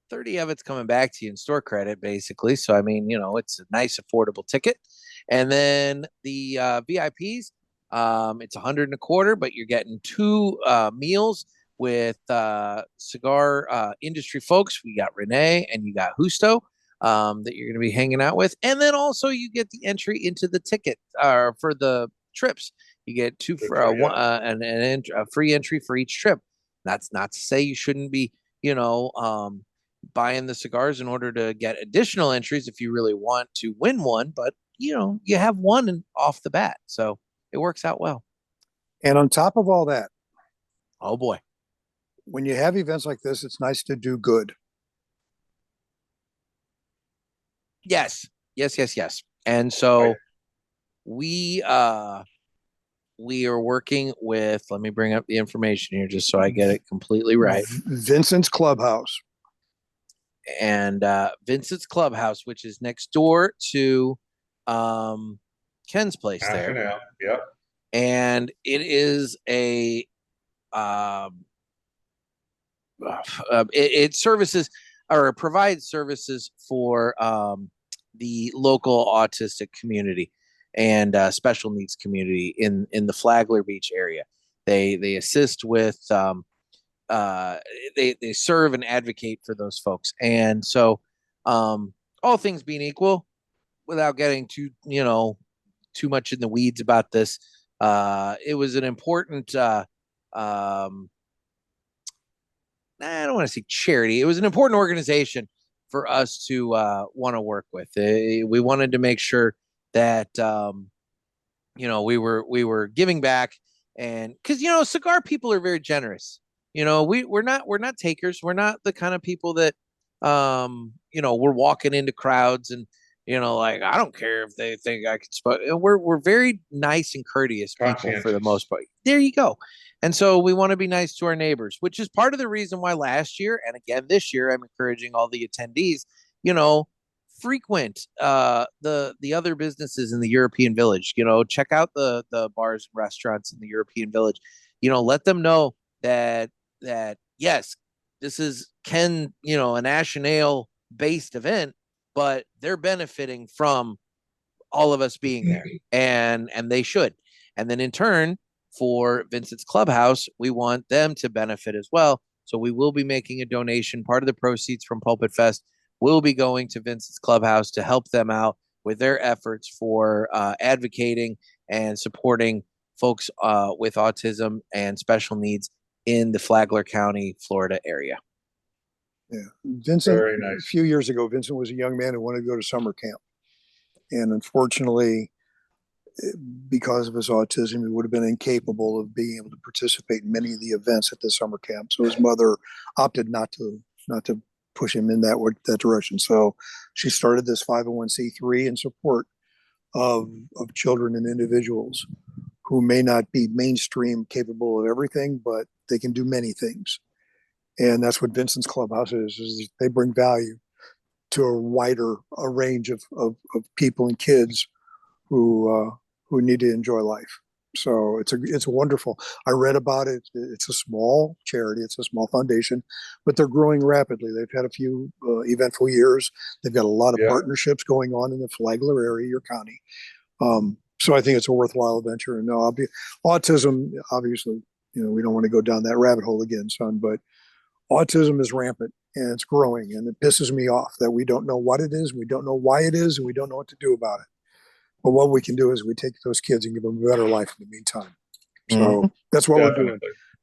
30 of it's coming back to you in store credit, basically. So, I mean, it's a nice, affordable ticket. And then the VIPs, it's $125, but you're getting 2 meals with cigar industry folks. We got Renee and you got Justo that you're going to be hanging out with. And then also you get the entry into the ticket for the trips. You get 2 for a free entry for each trip. That's not to say you shouldn't be, buying the cigars in order to get additional entries if you really want to win one, but you have one off the bat, so it works out well. And on top of all that, oh boy, when you have events like this, it's nice to do good. Yes. And so we are working with, let me bring up the information here just so I get it completely right. Vincent's Clubhouse. And Vincent's Clubhouse, which is next door to Ken's place there. Yep. And it is it services or provides services for the local autistic community and special needs community in the Flagler Beach area. They assist with they serve and advocate for those folks. And so all things being equal, without getting too much in the weeds about this, it was an important I don't want to say charity. It was an important organization for us to want to work with. We wanted to make sure that we were giving back, and because cigar people are very generous. We're not takers. We're not the kind of people that we're walking into crowds and like, I don't care if they think I can spot. We're very nice and courteous people for the most part. There you go. And so we want to be nice to our neighbors, which is part of the reason why last year and again this year I'm encouraging all the attendees, frequent the other businesses in the European Village. Check out the bars and restaurants in the European Village. Let them know that yes, this is Kenn, a national based event, but they're benefiting from all of us being there, and they should. And then in turn, for Vincent's Clubhouse, we want them to benefit as well So we will be making a donation. Part of the proceeds from PulpitFest will be going to Vincent's Clubhouse to help them out with their efforts for advocating and supporting folks with autism and special needs in the Flagler County, Florida area. Yeah. Vincent, Very nice. a few years ago, Vincent was a young man who wanted to go to summer camp. And unfortunately, because of his autism, he would have been incapable of being able to participate in many of the events at the summer camp. So his mother opted not to push him in that direction. So she started this 501c3 in support of children and individuals who may not be mainstream capable of everything, but they can do many things. And that's what Vincent's Clubhouse is they bring value to a wider range of people and kids who need to enjoy life. So it's a wonderful. I read about it. It's a small charity. It's a small foundation, but they're growing rapidly. They've had a few eventful years. They've got a lot of partnerships going on in the Flagler area, your county. So I think it's a worthwhile venture. And no, autism, obviously, we don't want to go down that rabbit hole again, son, but autism is rampant and it's growing, and it pisses me off that we don't know what it is, we don't know why it is, and we don't know what to do about it. But what we can do is we take those kids and give them a better life in the meantime. So that's what we're doing.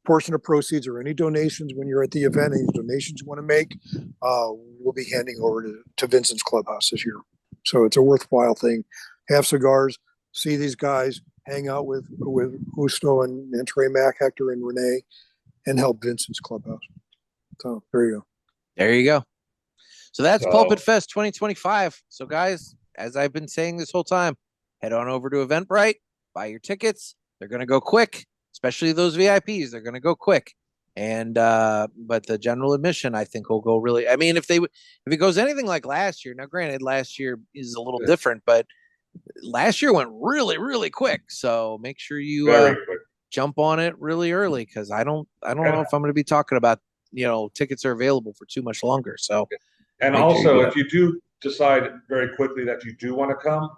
Portion of proceeds or any donations when you're at the event, any donations you want to make, we'll be handing over to Vincent's Clubhouse this year. So it's a worthwhile thing. Have cigars, see these guys, hang out with Gusto and Trey Mack, Hector and Renee, and help Vincent's Clubhouse. So there you go. There you go. So that's PulpitFest 2025. So guys, as I've been saying this whole time, head on over to Eventbrite, buy your tickets. They're going to go quick, especially those VIPs. They're going to go quick. And but the general admission, I think, will go really. I mean, if it goes anything like last year. Now, granted, last year is a little different, but last year went really, really quick. So make sure you jump on it really early, because I don't know if I'm going to be talking about tickets are available for too much longer. So, and also if you do decide very quickly that you do want to come,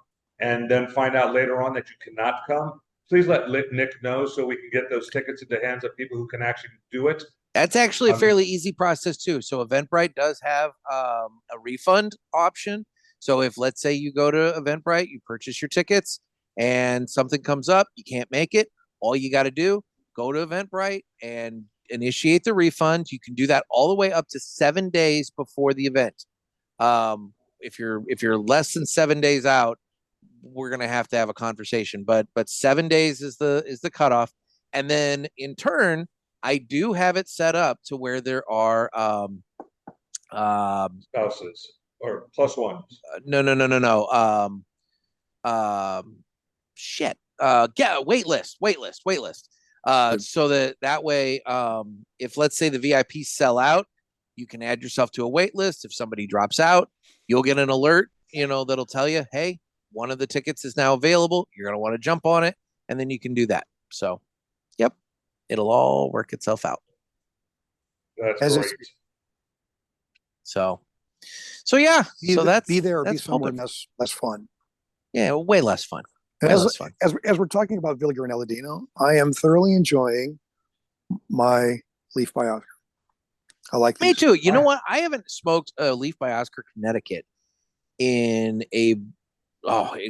and then find out later on that you cannot come, please let Nick know so we can get those tickets into the hands of people who can actually do it. That's actually a fairly easy process too. So Eventbrite does have a refund option. So if, let's say, you go to Eventbrite, you purchase your tickets, and something comes up, you can't make it, all you got to do, go to Eventbrite and initiate the refund. You can do that all the way up to 7 days before the event. If you're less than 7 days out, we're going to have a conversation, but 7 days is the cutoff. And then in turn, I do have it set up to where there are spouses or plus ones. No. Wait list. So that way, if, let's say, the VIPs sell out, you can add yourself to a wait list. If somebody drops out, you'll get an alert, that'll tell you, hey, one of the tickets is now available. You're going to want to jump on it, and then you can do that. So, yep, it'll all work itself out. That's great. So yeah. So that's be there or that's be somewhere less fun. Yeah, way less fun. As we're talking about Villiger and Aladino, I am thoroughly enjoying my Leaf by Oscar. I like these. Me too. You know what? I haven't smoked a Leaf by Oscar Connecticut in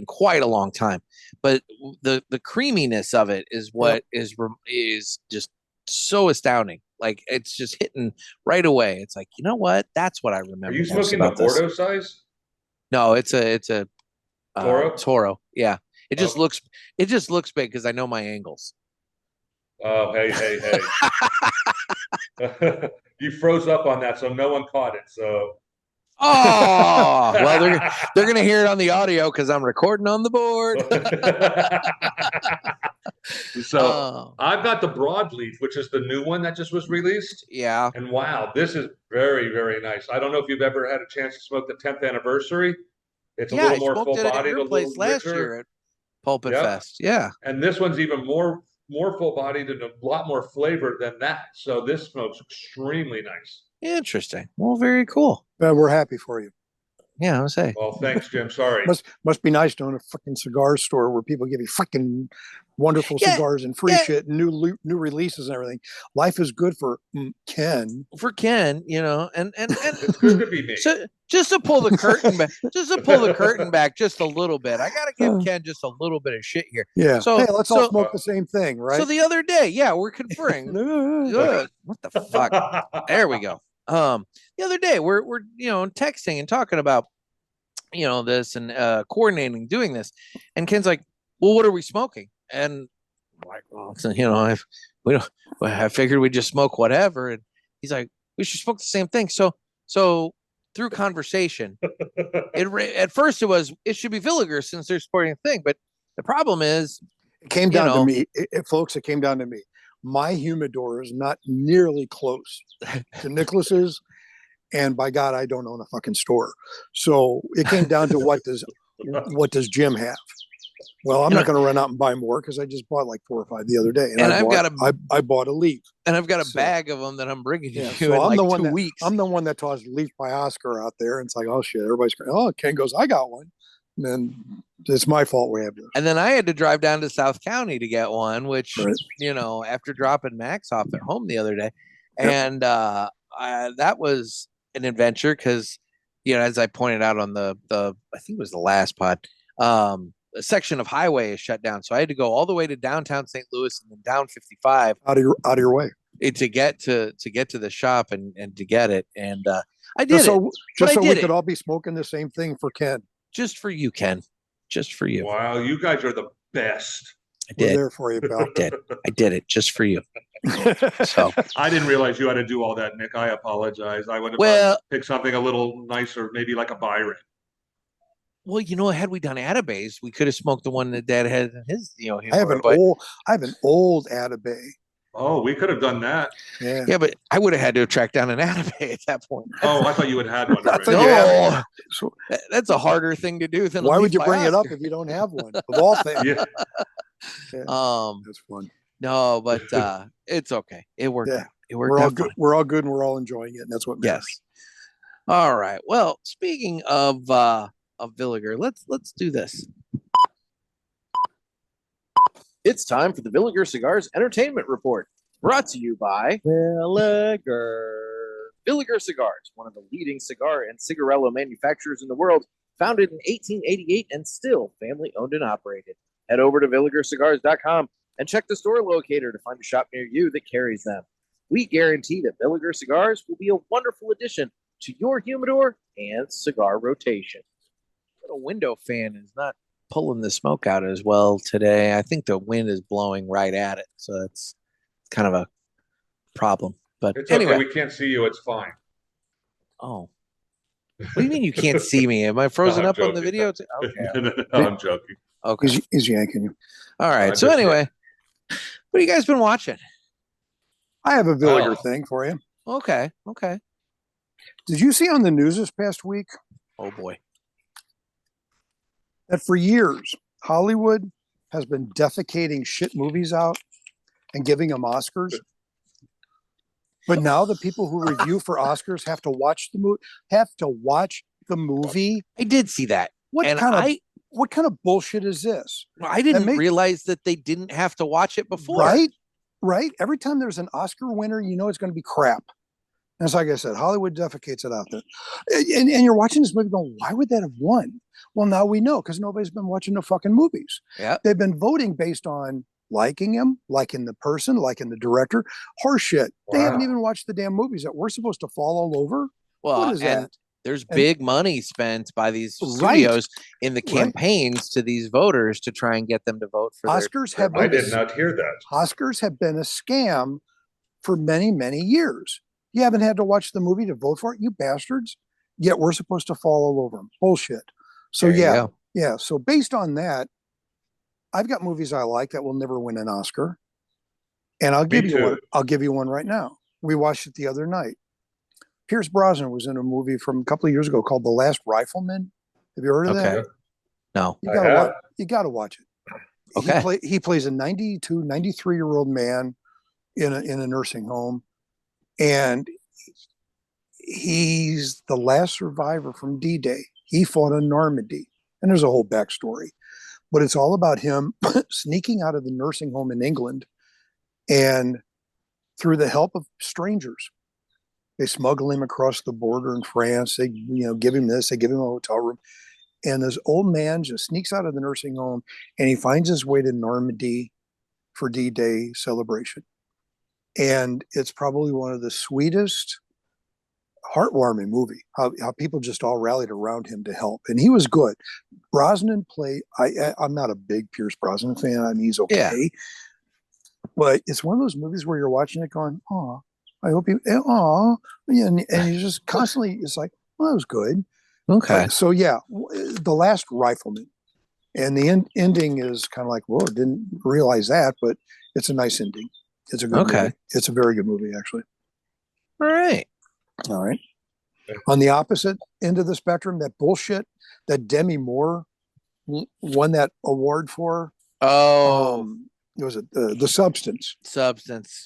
quite a long time, but the creaminess of it is what is just so astounding. Like, it's just hitting right away. It's like, you know what? That's what I remember. Are you smoking the Porto size? No, it's a Toro. Toro. Yeah. It just looks big because I know my angles. Oh, hey. You froze up on that, so no one caught it. So. Oh, well, they're gonna hear it on the audio because I'm recording on the board. So I've got the broadleaf, which is the new one that just was released. Yeah. And wow, this is very, very nice. I don't know if you've ever had a chance to smoke the 10th anniversary. It's a little more full bodied, a little richer. Last year at PulpitFest. Yeah. And this one's even more full bodied and a lot more flavor than that. So this smokes extremely nice. Interesting. Well, very cool. We're happy for you. Yeah, I would say. Well, thanks, Jim. Sorry. Must be nice to own a fucking cigar store where people give you fucking wonderful Yeah, cigars and free yeah. shit and new releases and everything. Life is good for Kenn. For Kenn, you know, and It's good to be me. so just to pull the curtain back, just a little bit. I gotta give Kenn just a little bit of shit here. Yeah. So Hey, let's all smoke the same thing, right? So the other day, yeah, we're conferring. Ugh, what the fuck? There we go. The other day we're texting and talking about this and coordinating doing this, and Kenn's like, well, what are we smoking? And I'm like, well, I figured we'd just smoke whatever. And he's like, we should smoke the same thing. So through conversation, at first it should be Villiger since they're supporting a thing, but the problem is it came down to me, folks. It came down to me. My humidor is not nearly close to Nicholas's, and by God, I don't own a fucking store. So it came down to what does Jim have? Well, I'm not going to run out and buy more because I just bought like 4 or 5 the other day, and I bought a leaf, and I've got a bag of them that I'm bringing you so in I'm like the one 2 weeks. I'm the one that tossed Leaf by Oscar out there, and it's like, oh shit, everybody's going, oh, Kenn goes, I got one, and then it's my fault we have this. And then I had to drive down to South County to get one, which after dropping Max off at home the other day, and that was an adventure because as I pointed out on the I think it was the last pod, a section of highway is shut down, so I had to go all the way to downtown St. Louis and then down 55 out of your way to get to the shop and to get it, and I did just so we could all be smoking the same thing for Kenn. Just for you, Kenn. Just for you. Wow, you guys are the best. I did. We're there for you, pal. I did it just for you. So I didn't realize you had to do all that, Nick. I apologize. I would have picked something a little nicer, maybe like a Byron. Well, had we done Atabase, we could have smoked the one that Dad had in his, I have an old Atabay. Oh, we could have done that. Yeah, but I would have had to track down an Atabay at that point. Oh, I thought you had one. No, that's a harder thing to do than. Why would you bring it up if you don't have one? Of all things. Yeah. That's fun. No, but it's okay. It worked out. We're all good. We're all good, and we're all enjoying it, and that's what matters. Yes. All right. Well, speaking of Villiger, let's do this. It's time for the Villiger Cigars Entertainment Report, brought to you by Villiger. Villiger Cigars, one of the leading cigar and cigarello manufacturers in the world, founded in 1888 and still family owned and operated. Head over to VilligerCigars.com and check the store locator to find a shop near you that carries them. We guarantee that Villiger Cigars will be a wonderful addition to your humidor and cigar rotation. The window fan is not pulling the smoke out as well today. I think the wind is blowing right at it, so it's kind of a problem. But it's anyway, okay. We can't see you. It's fine. Oh, what do you mean you can't see me? Am I frozen up on the video? Okay, no, I'm joking. Okay, he's yanking you. All right. So anyway, what have you guys been watching? I have a Villiger thing for you. Okay. Did you see on the news this past week? Oh boy. That for years, Hollywood has been defecating shit movies out and giving them Oscars. But now the people who review for Oscars have to watch the movie. I did see that. What kind of bullshit is this? I didn't realize that they didn't have to watch it before. Right. Every time there's an Oscar winner, it's going to be crap. And it's like I said, Hollywood defecates it out there. And you're watching this movie going, why would that have won? Well, now we know because nobody's been watching the fucking movies. Yeah. They've been voting based on liking him, liking the person, liking the director. Horseshit. Wow. They haven't even watched the damn movies that we're supposed to fall all over. Well, what is that? There's big money spent by these studios in the campaigns to these voters to try and get them to vote for Oscars. I did not hear that. Oscars have been a scam for many, many years. You haven't had to watch the movie to vote for it, you bastards. Yet we're supposed to fall all over them. Bullshit. So yeah. So based on that, I've got movies I like that will never win an Oscar, and I'll give you one. I'll give you one right now. We watched it the other night. Pierce Brosnan was in a movie from a couple of years ago called The Last Rifleman. Have you heard of that? No. You got to watch it. Okay. He plays a 92, 93-year-old man in a nursing home, and he's the last survivor from D-Day. He fought in Normandy, and there's a whole backstory. But it's all about him sneaking out of the nursing home in England, and through the help of strangers, they smuggle him across the border in France. They, give him this. They give him a hotel room, and this old man just sneaks out of the nursing home, and he finds his way to Normandy for D-Day celebration. And it's probably one of the sweetest, heartwarming movie. How people just all rallied around him to help, and he was good. Brosnan played. I'm not a big Pierce Brosnan fan. I mean, he's okay, yeah. But it's one of those movies where you're watching it going, "Oh, I hope you, oh," and you just constantly. It's like, "Well, that was good." Okay. So yeah, The Last Rifleman, and the ending is kind of like, "Whoa, didn't realize that," but it's a nice ending. It's a good movie. It's a very good movie, actually. All right. On the opposite end of the spectrum, that bullshit that Demi Moore won that award for. It was The Substance.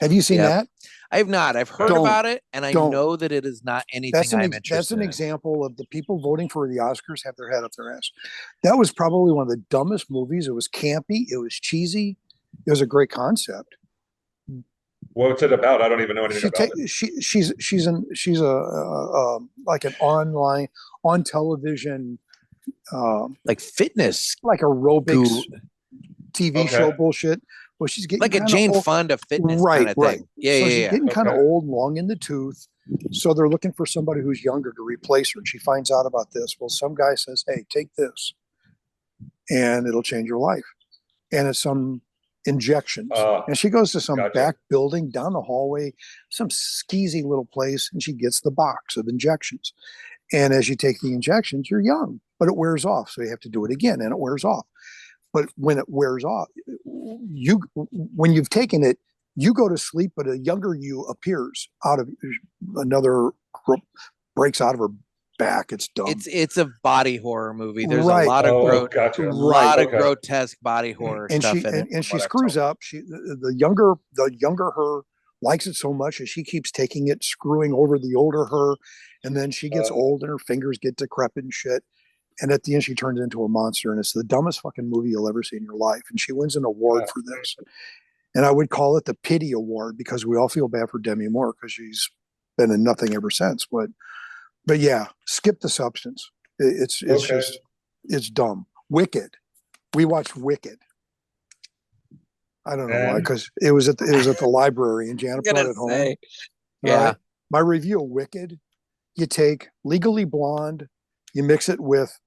Have you seen that? I have not. I've heard about it, and I know that it is not anything I'm interested in. That's an example of the people voting for the Oscars have their head up their ass. That was probably one of the dumbest movies. It was campy. It was cheesy. It was a great concept. What's it about? I don't even know anything about it. She's a like an on television like fitness, like aerobics TV show bullshit. Well, she's getting like a Jane Fonda fitness kind of thing. Yeah, so she's getting kind of old, long in the tooth. So they're looking for somebody who's younger to replace her. And she finds out about this. Well, some guy says, "Hey, take this, and it'll change your life." And it's some injections. And she goes to some back building down the hallway, some skeezy little place, and she gets the box of injections. And as you take the injections, you're young, but it wears off. So you have to do it again, and it wears off. But when it wears off, when you've taken it, you go to sleep, but a younger you appears out of another, breaks out of her back. It's dumb. It's a body horror movie. There's a lot of grotesque body horror stuff in it. And she screws up. The younger her likes it so much that she keeps taking it, screwing over the older her, and then she gets old and her fingers get decrepit and shit. And at the end, she turns into a monster, and it's the dumbest fucking movie you'll ever see in your life. And she wins an award for this. And I would call it the pity award, because we all feel bad for Demi Moore because she's been in nothing ever since. But yeah, skip The Substance. It's just, it's dumb. Wicked. We watched Wicked. I don't know why, because it was at the library, and Janet brought it home. Yeah. Right? My review of Wicked: you take Legally Blonde, you mix it with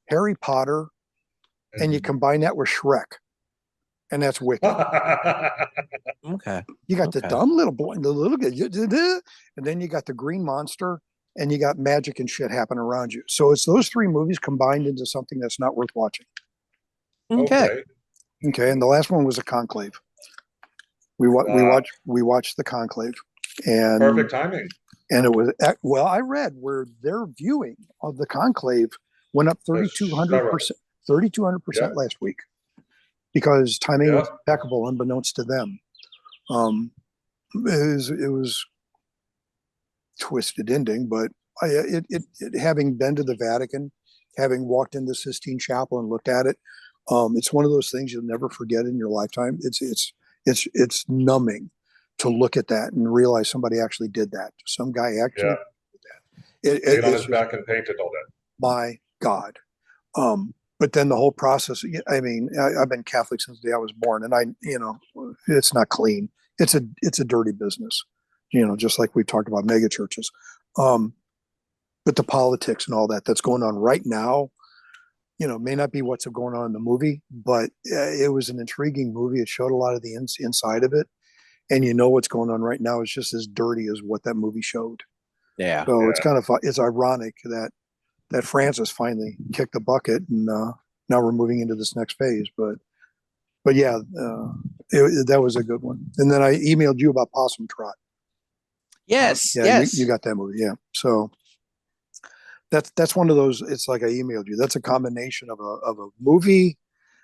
Harry Potter, and you combine that with Shrek, and that's Wicked. Okay. You got the dumb little boy, the little guy, and then you got the green monster, and you got magic and shit happen around you. So it's those three movies combined into something that's not worth watching. Okay. And the last one was a Conclave. We watched the Conclave, and perfect timing. And it was, well, I read where their viewing of the Conclave went up 3,200% last week, because timing was impeccable, unbeknownst to them. It was twisted ending, but it having been to the Vatican, having walked into the Sistine Chapel and looked at it, it's one of those things you'll never forget in your lifetime. It's numbing to look at that and realize somebody actually did that. Some guy actually did that. Laid on his back and painted all that. My God. But then the whole process, I mean, I've been Catholic since the day I was born, and it's not clean. It's a dirty business, just like we've talked about mega churches. But the politics and all that's going on right now, may not be what's going on in the movie, but it was an intriguing movie. It showed a lot of the inside of it. And what's going on right now is just as dirty as what that movie showed. Yeah. So it's kind of it's ironic that Francis finally kicked the bucket, and now we're moving into this next phase. But yeah, that was a good one. And then I emailed you about Possum Trot. Yes. You got that movie. Yeah. So that's one of those. It's like I emailed you. That's a combination of a movie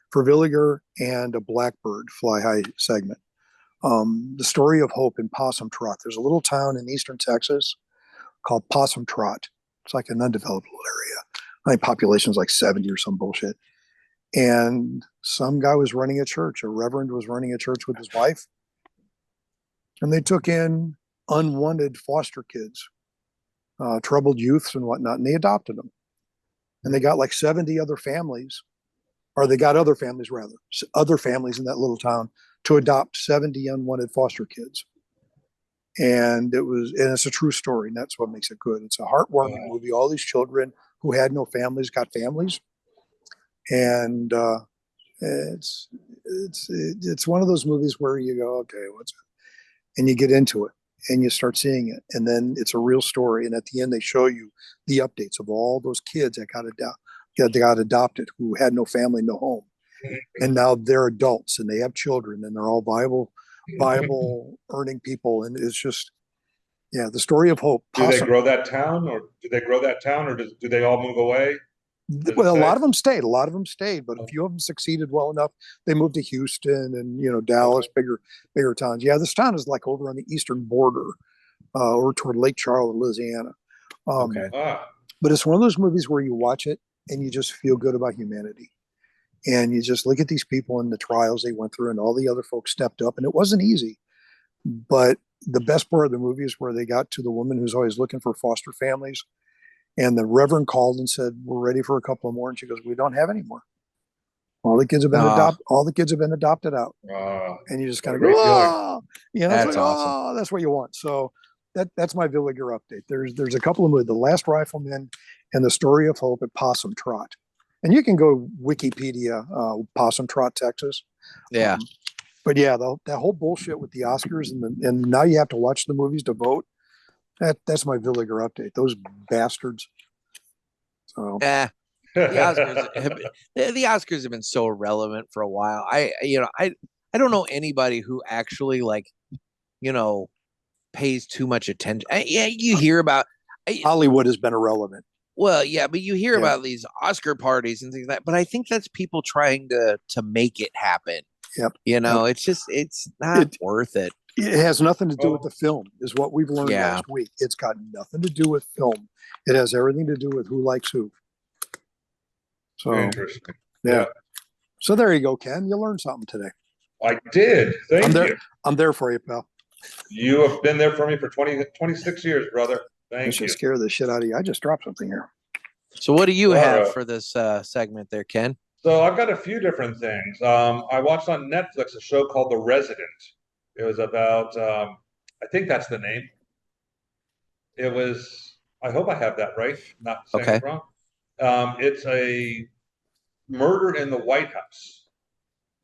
for Villiger and a Blackbird Fly High segment. The story of hope in Possum Trot. There's a little town in eastern Texas called Possum Trot. It's like an undeveloped little area. I think population's like 70 or some bullshit. And some guy was running a church. A reverend was running a church with his wife. And they took in unwanted foster kids, troubled youths and whatnot, and they adopted them. And they got like 70 other families, or they got other families rather, other families in that little town to adopt 70 unwanted foster kids. And it's a true story, and that's what makes it good. It's a heartwarming movie. All these children who had no families got families, and it's one of those movies where you go, okay, what's it? And you get into it, and you start seeing it, and then it's a real story. And at the end, they show you the updates of all those kids that got adopted, who had no family, no home, and now they're adults and they have children, and they're all Bible earning people, and it's just, yeah, the story of hope. Do they grow that town, or do they all move away? Well, a lot of them stayed, but a few of them succeeded well enough. They moved to Houston and, Dallas, bigger towns. Yeah, this town is like over on the eastern border, over toward Lake Charles, Louisiana. But it's one of those movies where you watch it and you just feel good about humanity. And you just look at these people and the trials they went through, and all the other folks stepped up, and it wasn't easy. But the best part of the movie is where they got to the woman who's always looking for foster families. And the reverend called and said, "We're ready for a couple more." And she goes, "We don't have any more. All the kids have been adopted out." And you just kind of go, "Oh," That's like, awesome. "Oh, that's what you want." So that's my Villiger update. There's a couple of movies, The Last Rifleman and The Story of Hope at Possum Trot. And you can go Wikipedia, Possum Trot, Texas. Yeah. But yeah, that whole bullshit with the Oscars and now you have to watch the movies to vote. That's my Villiger update. Those bastards. So the Oscars have been so irrelevant for a while. I don't know anybody who actually pays too much attention. You hear about Hollywood has been irrelevant. Well, yeah, but you hear about these Oscar parties and things like that. But I think that's people trying to make it happen. Yep. It's not worth it. It has nothing to do with the film, is what we've learned last week. It's got nothing to do with film. It has everything to do with who likes who. So interesting. Yeah. So there you go, Ken. You learned something today. I did. Thank you. I'm there for you, pal. You have been there for me for 26 years, brother. Thank you. Should scare the shit out of you. I just dropped something here. So what do you have for this segment there, Ken? So I've got a few different things. I watched on Netflix a show called The Resident. It was about, I think that's the name. It was, I hope I have that right, not saying it wrong. It's a murder in the White House.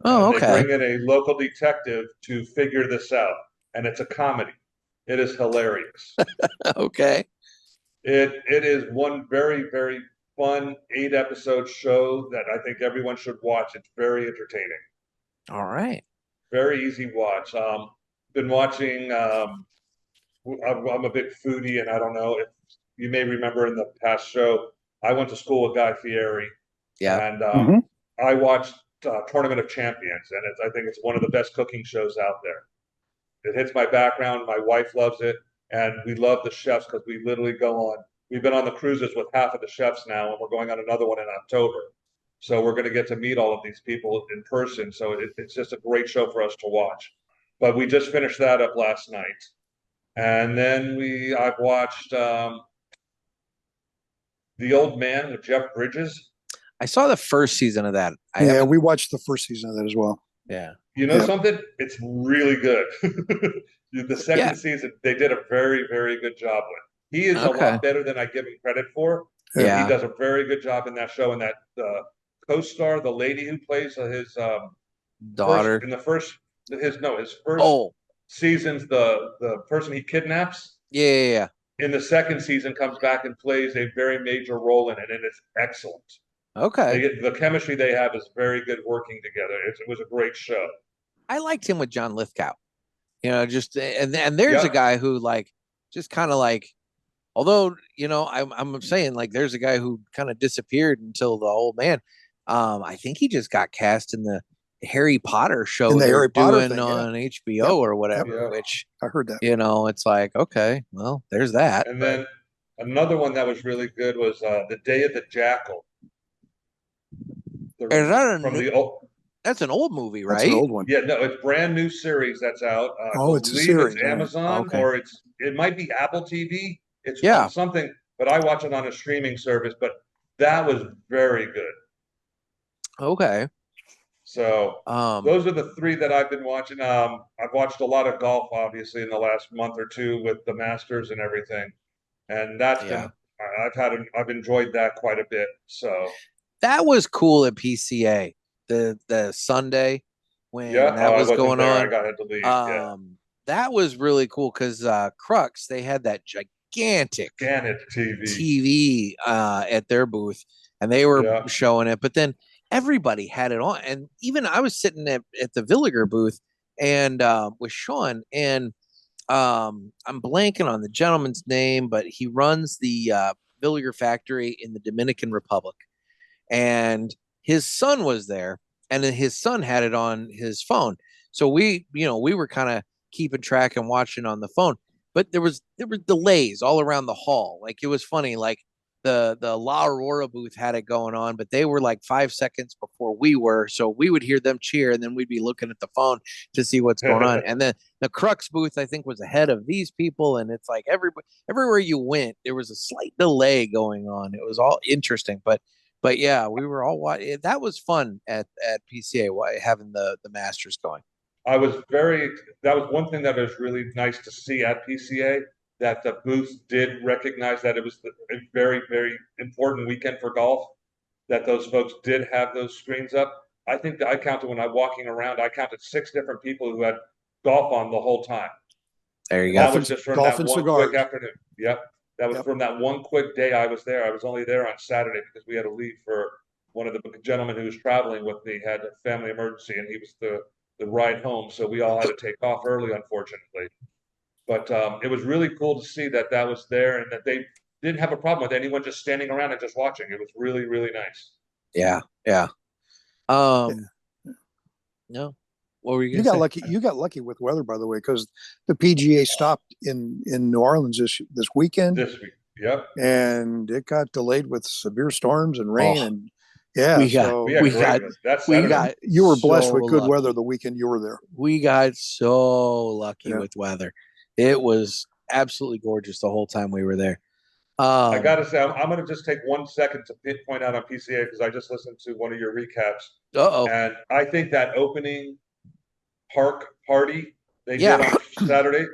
Oh, okay. They bring in a local detective to figure this out, and it's a comedy. It is hilarious. Okay. It is one very, very fun 8-episode show that I think everyone should watch. It's very entertaining. All right. Very easy watch. Been watching. I'm a big foodie, and I don't know if you may remember in the past show, I went to school with Guy Fieri. Yeah. And I watched Tournament of Champions, and I think it's one of the best cooking shows out there. It hits my background. My wife loves it, and we love the chefs because we literally go on. We've been on the cruises with half of the chefs now, and we're going on another one in October. So we're going to get to meet all of these people in person. So it's just a great show for us to watch. But we just finished that up last night. And then I've watched The Old Man with Jeff Bridges. I saw the first season of that. We watched the first season of that as well. Yeah. You know something? It's really good. The second season, they did a very, very good job with. He is a lot better than I give him credit for. Yeah. He does a very good job in that show. And that co-star, the lady who plays his daughter his first season's the person he kidnaps. Yeah. In the second season, comes back and plays a very major role in it, and it's excellent. Okay. The chemistry they have is very good working together. It was a great show. I liked him with John Lithgow. And there's a guy who although, I'm saying there's a guy who kind of disappeared until The Old Man. I think he just got cast in the Harry Potter show they're doing on HBO or whatever, which I heard that. It's like, okay, well, there's that. And then Another one that was really good was The Day of the Jackal. Is that From the old, that's an old movie, That's an right? old one. yeah, no, it's brand new series that's out. I Oh, it's a believe it's series. All right. Amazon Okay. or it might be Apple TV. It's Yeah. on something, but I watch it on a streaming service. But that was very good. Okay. So Um, those are the three that I've been watching. I've watched a lot of golf, obviously, in the last month or two with the Masters and everything, and that's Yeah. been I've enjoyed that quite a bit. So that was cool at PCA, the Sunday when yeah, that I was wasn't going there. on. I got to leave. Yeah, That was really cool because Crux, they had that gigantic Gannett TV. TV at their booth, and they were Yeah. showing it. But then everybody had it on, and even I was sitting at the Villiger booth and with Sean, and I'm blanking on the gentleman's name, but he runs the Villiger factory in the Dominican Republic, and his son was there, and then his son had it on his phone. So we were kind of keeping track and watching on the phone, but there were delays all around the hall. Like it was funny, like the La Aurora booth had it going on, but they were like 5 seconds before we were, so we would hear them cheer, and then we'd be looking at the phone to see what's going on. And then the Crux booth, I think, was ahead of these people, and it's like everywhere you went, there was a slight delay going on. It was all interesting, but yeah, we were all watching. That was fun at PCA having the Masters going. That was one thing that was really nice to see at PCA, that the booth did recognize that it was a very, very important weekend for golf, that those folks did have those screens up. I think that I counted when I'm walking around, I counted 6 different people who had golf on the whole time. There you That go. was just from Golf that and one cigars. quick afternoon. Yep. That was Yep. from that one quick day I was there. I was only there on Saturday because we had to leave for one of the gentlemen who was traveling with me had a family emergency, and he was the ride home. So we all had to take off early, unfortunately. But it was really cool to see that that was there and that they didn't have a problem with anyone just standing around and just watching. It was really, really nice. Yeah, yeah. No, what were you You gonna got say? lucky. You got lucky with weather, by the way, because the PGA stopped in New Orleans this weekend, This week. Yep. and it got delayed with severe storms and rain. Oh, And yeah, we got so We had we great got weather. That's we Saturday. got you were blessed so with good lucky. weather the weekend you were there. We got so lucky Yeah. with weather. It was absolutely gorgeous the whole time we were there. I got to say, I'm going to just take 1 second to point out on PCA because I just listened to one of your recaps. Uh-oh. And I think that opening park party they Yeah. did on Saturday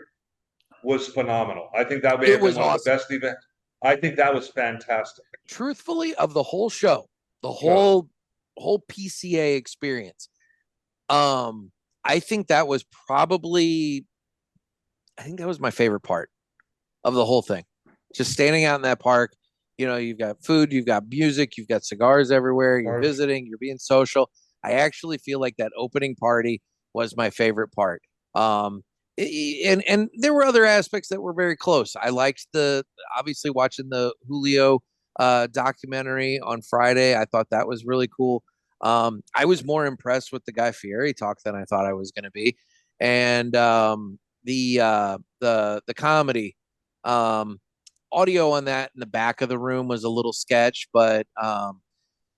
was phenomenal. I think that may It have been was one of awesome. the best events. I think that was fantastic. Truthfully, of the whole show, the whole PCA experience, I think that was my favorite part of the whole thing. Just standing out in that park, you've got food, you've got music, you've got cigars everywhere, you're visiting, you're being social. I actually feel like that opening party was my favorite part. And there were other aspects that were very close. I liked obviously watching the Julio documentary on Friday. I thought that was really cool. I was more impressed with the Guy Fieri talk than I thought I was going to be. And the comedy audio on that in the back of the room was a little sketch, but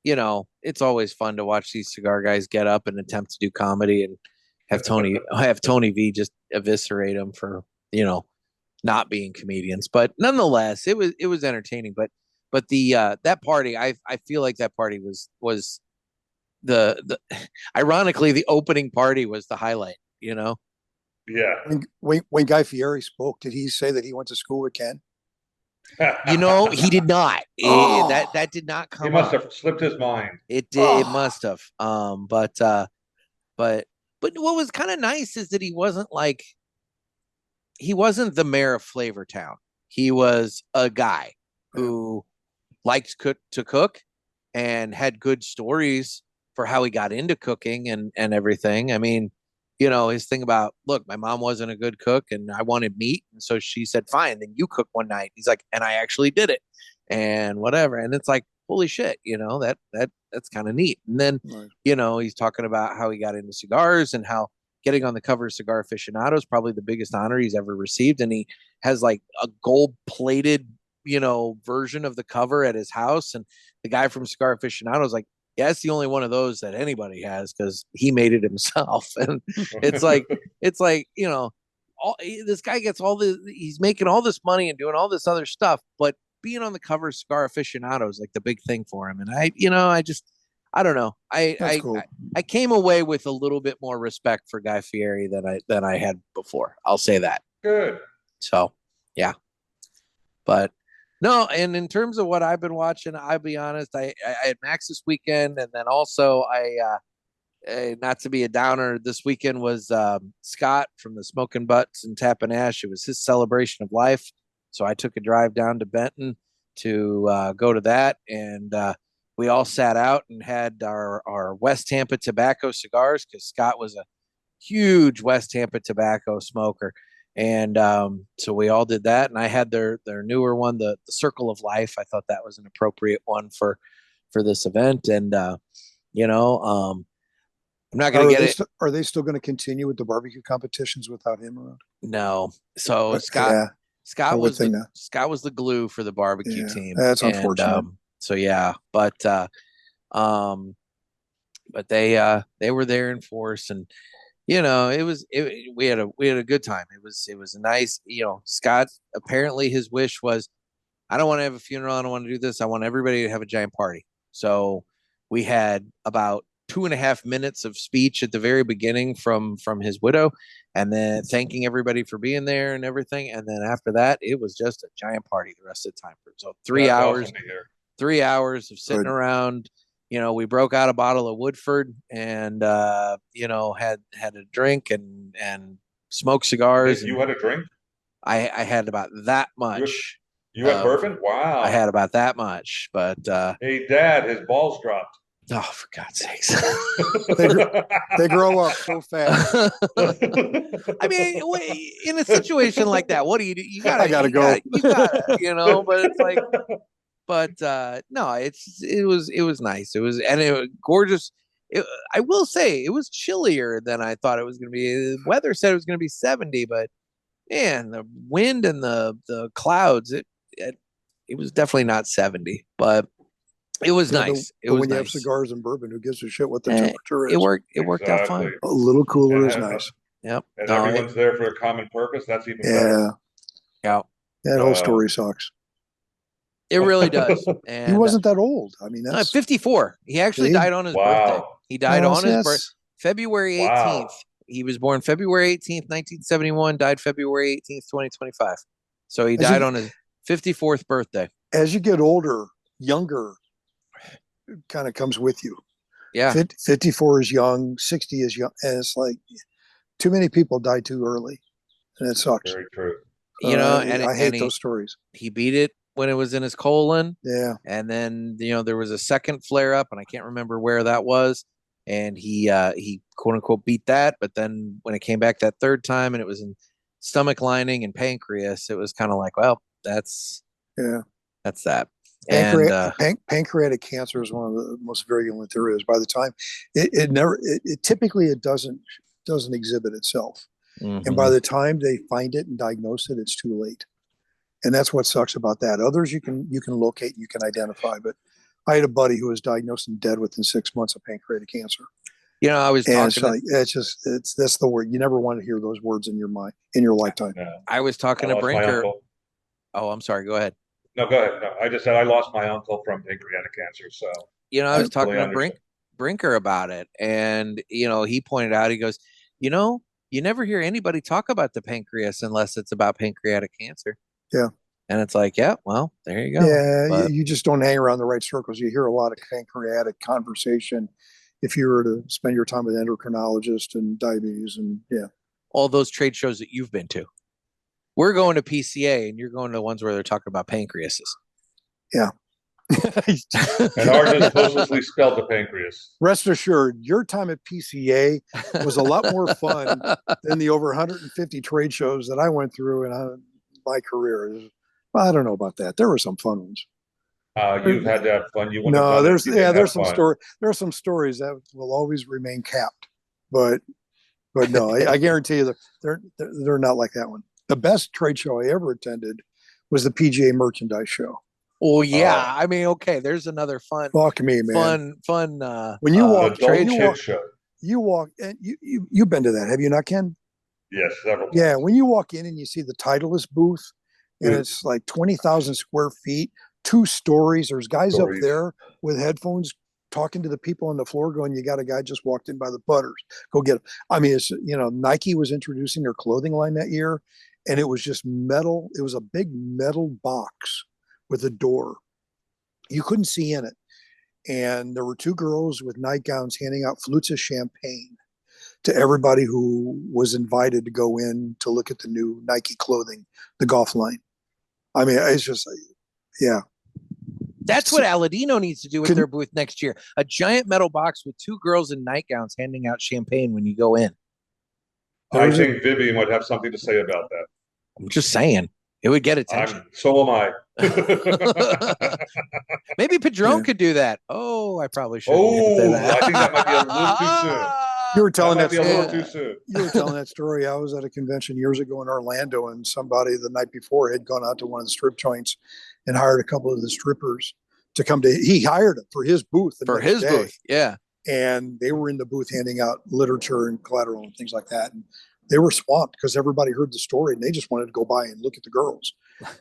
it's always fun to watch these cigar guys get up and attempt to do comedy and have Tony V just eviscerate them for not being comedians. But nonetheless, it was entertaining. But that party, I feel like that party was the ironically the opening party was the highlight. Yeah. When Guy Fieri spoke, did he say that he went to school with Kenn? He did not. That did not come. He must up. have slipped his mind. It did. It must have. But what was kind of nice is that he wasn't the mayor of Flavortown. He was a guy who liked to cook and had good stories for how he got into cooking and everything. I mean, his thing about, look, my mom wasn't a good cook and I wanted meat. And so she said, fine, then you cook one night. He's like, and I actually did it and whatever. And it's like, holy shit, that's kind of neat. And then, he's talking about how he got into cigars and how getting on the cover of Cigar Aficionado is probably the biggest honor he's ever received. And he has like a gold plated, version of the cover at his house. And the guy from Cigar Aficionado was like, yeah, it's the only one of those that anybody has because he made it himself. And it's like, this guy gets he's making all this money and doing all this other stuff, but being on the cover of Cigar Aficionado is like the big thing for him. And I don't know. Cool. I came away with a little bit more respect for Guy Fieri than I had before. I'll say that. Good. So, yeah. But no, and in terms of what I've been watching, I'll be honest, I had Max this weekend, and then also not to be a downer, this weekend was Scott from the Smoking Butts and Tapping Ash. It was his celebration of life. So I took a drive down to Benton to go to that, and we all sat out and had our West Tampa tobacco cigars because Scott was a huge West Tampa tobacco smoker. And so we all did that. And I had their newer one, the Circle of Life. I thought that was an appropriate one for this event. And, I'm not going to get it. Are they still going to continue with the barbecue competitions without him around? No. So Scott was the glue for the barbecue team. That's unfortunate. So yeah, but they were there in force, and we had a good time. It was a nice, Scott, apparently his wish was, I don't want to have a funeral. I don't want to do this. I want everybody to have a giant party. So we had about 2.5 minutes of speech at the very beginning from his widow, and then thanking everybody for being there and everything. And then after that, it was just a giant party the rest of the time. So 3 hours. Awesome to hear. 3 hours of sitting around. We broke out a bottle of Woodford and had a drink and smoked cigars. You had a drink? I had about that much. You had bourbon? Wow. I had about that much, but hey, Dad, his balls dropped. Oh, for God's sakes! they grow up so fast. I mean, in a situation like that, what do you do? I gotta go. You gotta, but it's like. But no, it was nice. It was gorgeous. I will say it was chillier than I thought it was going to be. The weather said it was going to be 70, but man, the wind and the clouds, it was definitely not 70, but it was nice. When you have cigars and bourbon, who gives a shit what the temperature is? It worked out fine. A little cooler is nice. Yep. And everyone's there for a common purpose. That's even better. Yeah. That whole story sucks. It really does. And he wasn't that old. I mean, that's 54. He actually died on his birthday. He died on his birthday, February 18th. Wow. He was born February 18th, 1971, died February 18th, 2025. So he died on his 54th birthday. As you get older, younger kind of comes with you. Yeah. 54 is young, 60 is young. And it's like too many people die too early. And it sucks. Very true. And I hate those stories. He beat it when it was in his colon. Yeah. And then, there was a second flare up and I can't remember where that was. And he quote unquote beat that. But then when it came back that third time and it was in stomach lining and pancreas, it was kind of like, well, that's that. Pancreatic cancer is one of the most virulent there is. By the time it typically doesn't exhibit itself. Mm-hmm. And by the time they find it and diagnose it, it's too late. And that's what sucks about that. Others you can locate, you can identify. But I had a buddy who was diagnosed and dead within 6 months of pancreatic cancer. I was talking. That's the word. You never want to hear those words in your mind in your lifetime. No. I was talking to Brinker. Oh, I'm sorry. Go ahead. No, go ahead. No, I just said I lost my uncle from pancreatic cancer. So I was talking to Brinker about it, and he pointed out. He goes, you never hear anybody talk about the pancreas unless it's about pancreatic cancer. Yeah. And it's like, yeah, well, there you go. Yeah, you just don't hang around the right circles. You hear a lot of pancreatic conversation if you were to spend your time with endocrinologists and diabetes and all those trade shows that you've been to. We're going to PCA and you're going to the ones where they're talking about pancreases. Yeah. And ours is closely spelled to pancreas. Rest assured, your time at PCA was a lot more fun than the over 150 trade shows that I went through in my career. Well, I don't know about that. There were some fun ones. You've had to have fun. There's some stories that will always remain capped, but no, I guarantee you that they're not like that one. The best trade show I ever attended was the PGA merchandise show. Oh yeah, I mean, okay. There's another fun, Fuck me, man. fun. When you walk, adult you kid walk, show. you walk, and you've been to that, have you not, Ken? Yes, several times. Yeah, when you walk in and you see the Titleist booth, and it's like 20,000 square feet, 2 stories. There's guys up there with headphones talking to the people on the floor, going, "You got a guy just walked in by the putters. Go get him." I mean, it's Nike was introducing their clothing line that year, and it was just metal. It was a big metal box with a door. You couldn't see in it, and there were 2 girls with nightgowns handing out flutes of champagne to everybody who was invited to go in to look at the new Nike clothing, the golf line. I mean, it's just, yeah. That's what Aladino needs to do with their booth next year. A giant metal box with 2 girls in nightgowns handing out champagne when you go in. I think Vivian would have something to say about that. I'm just saying. It would get attention. So am I. Maybe Padron could do that. Oh, I probably should. I think that might be a little too soon. You were telling that story. A little too soon. You were telling that story. I was at a convention years ago in Orlando, and somebody the night before had gone out to one of the strip joints and hired a couple of the strippers to come to. He hired them for his booth. For his booth, yeah. And they were in the booth handing out literature and collateral and things like that. And they were swamped because everybody heard the story and they just wanted to go by and look at the girls.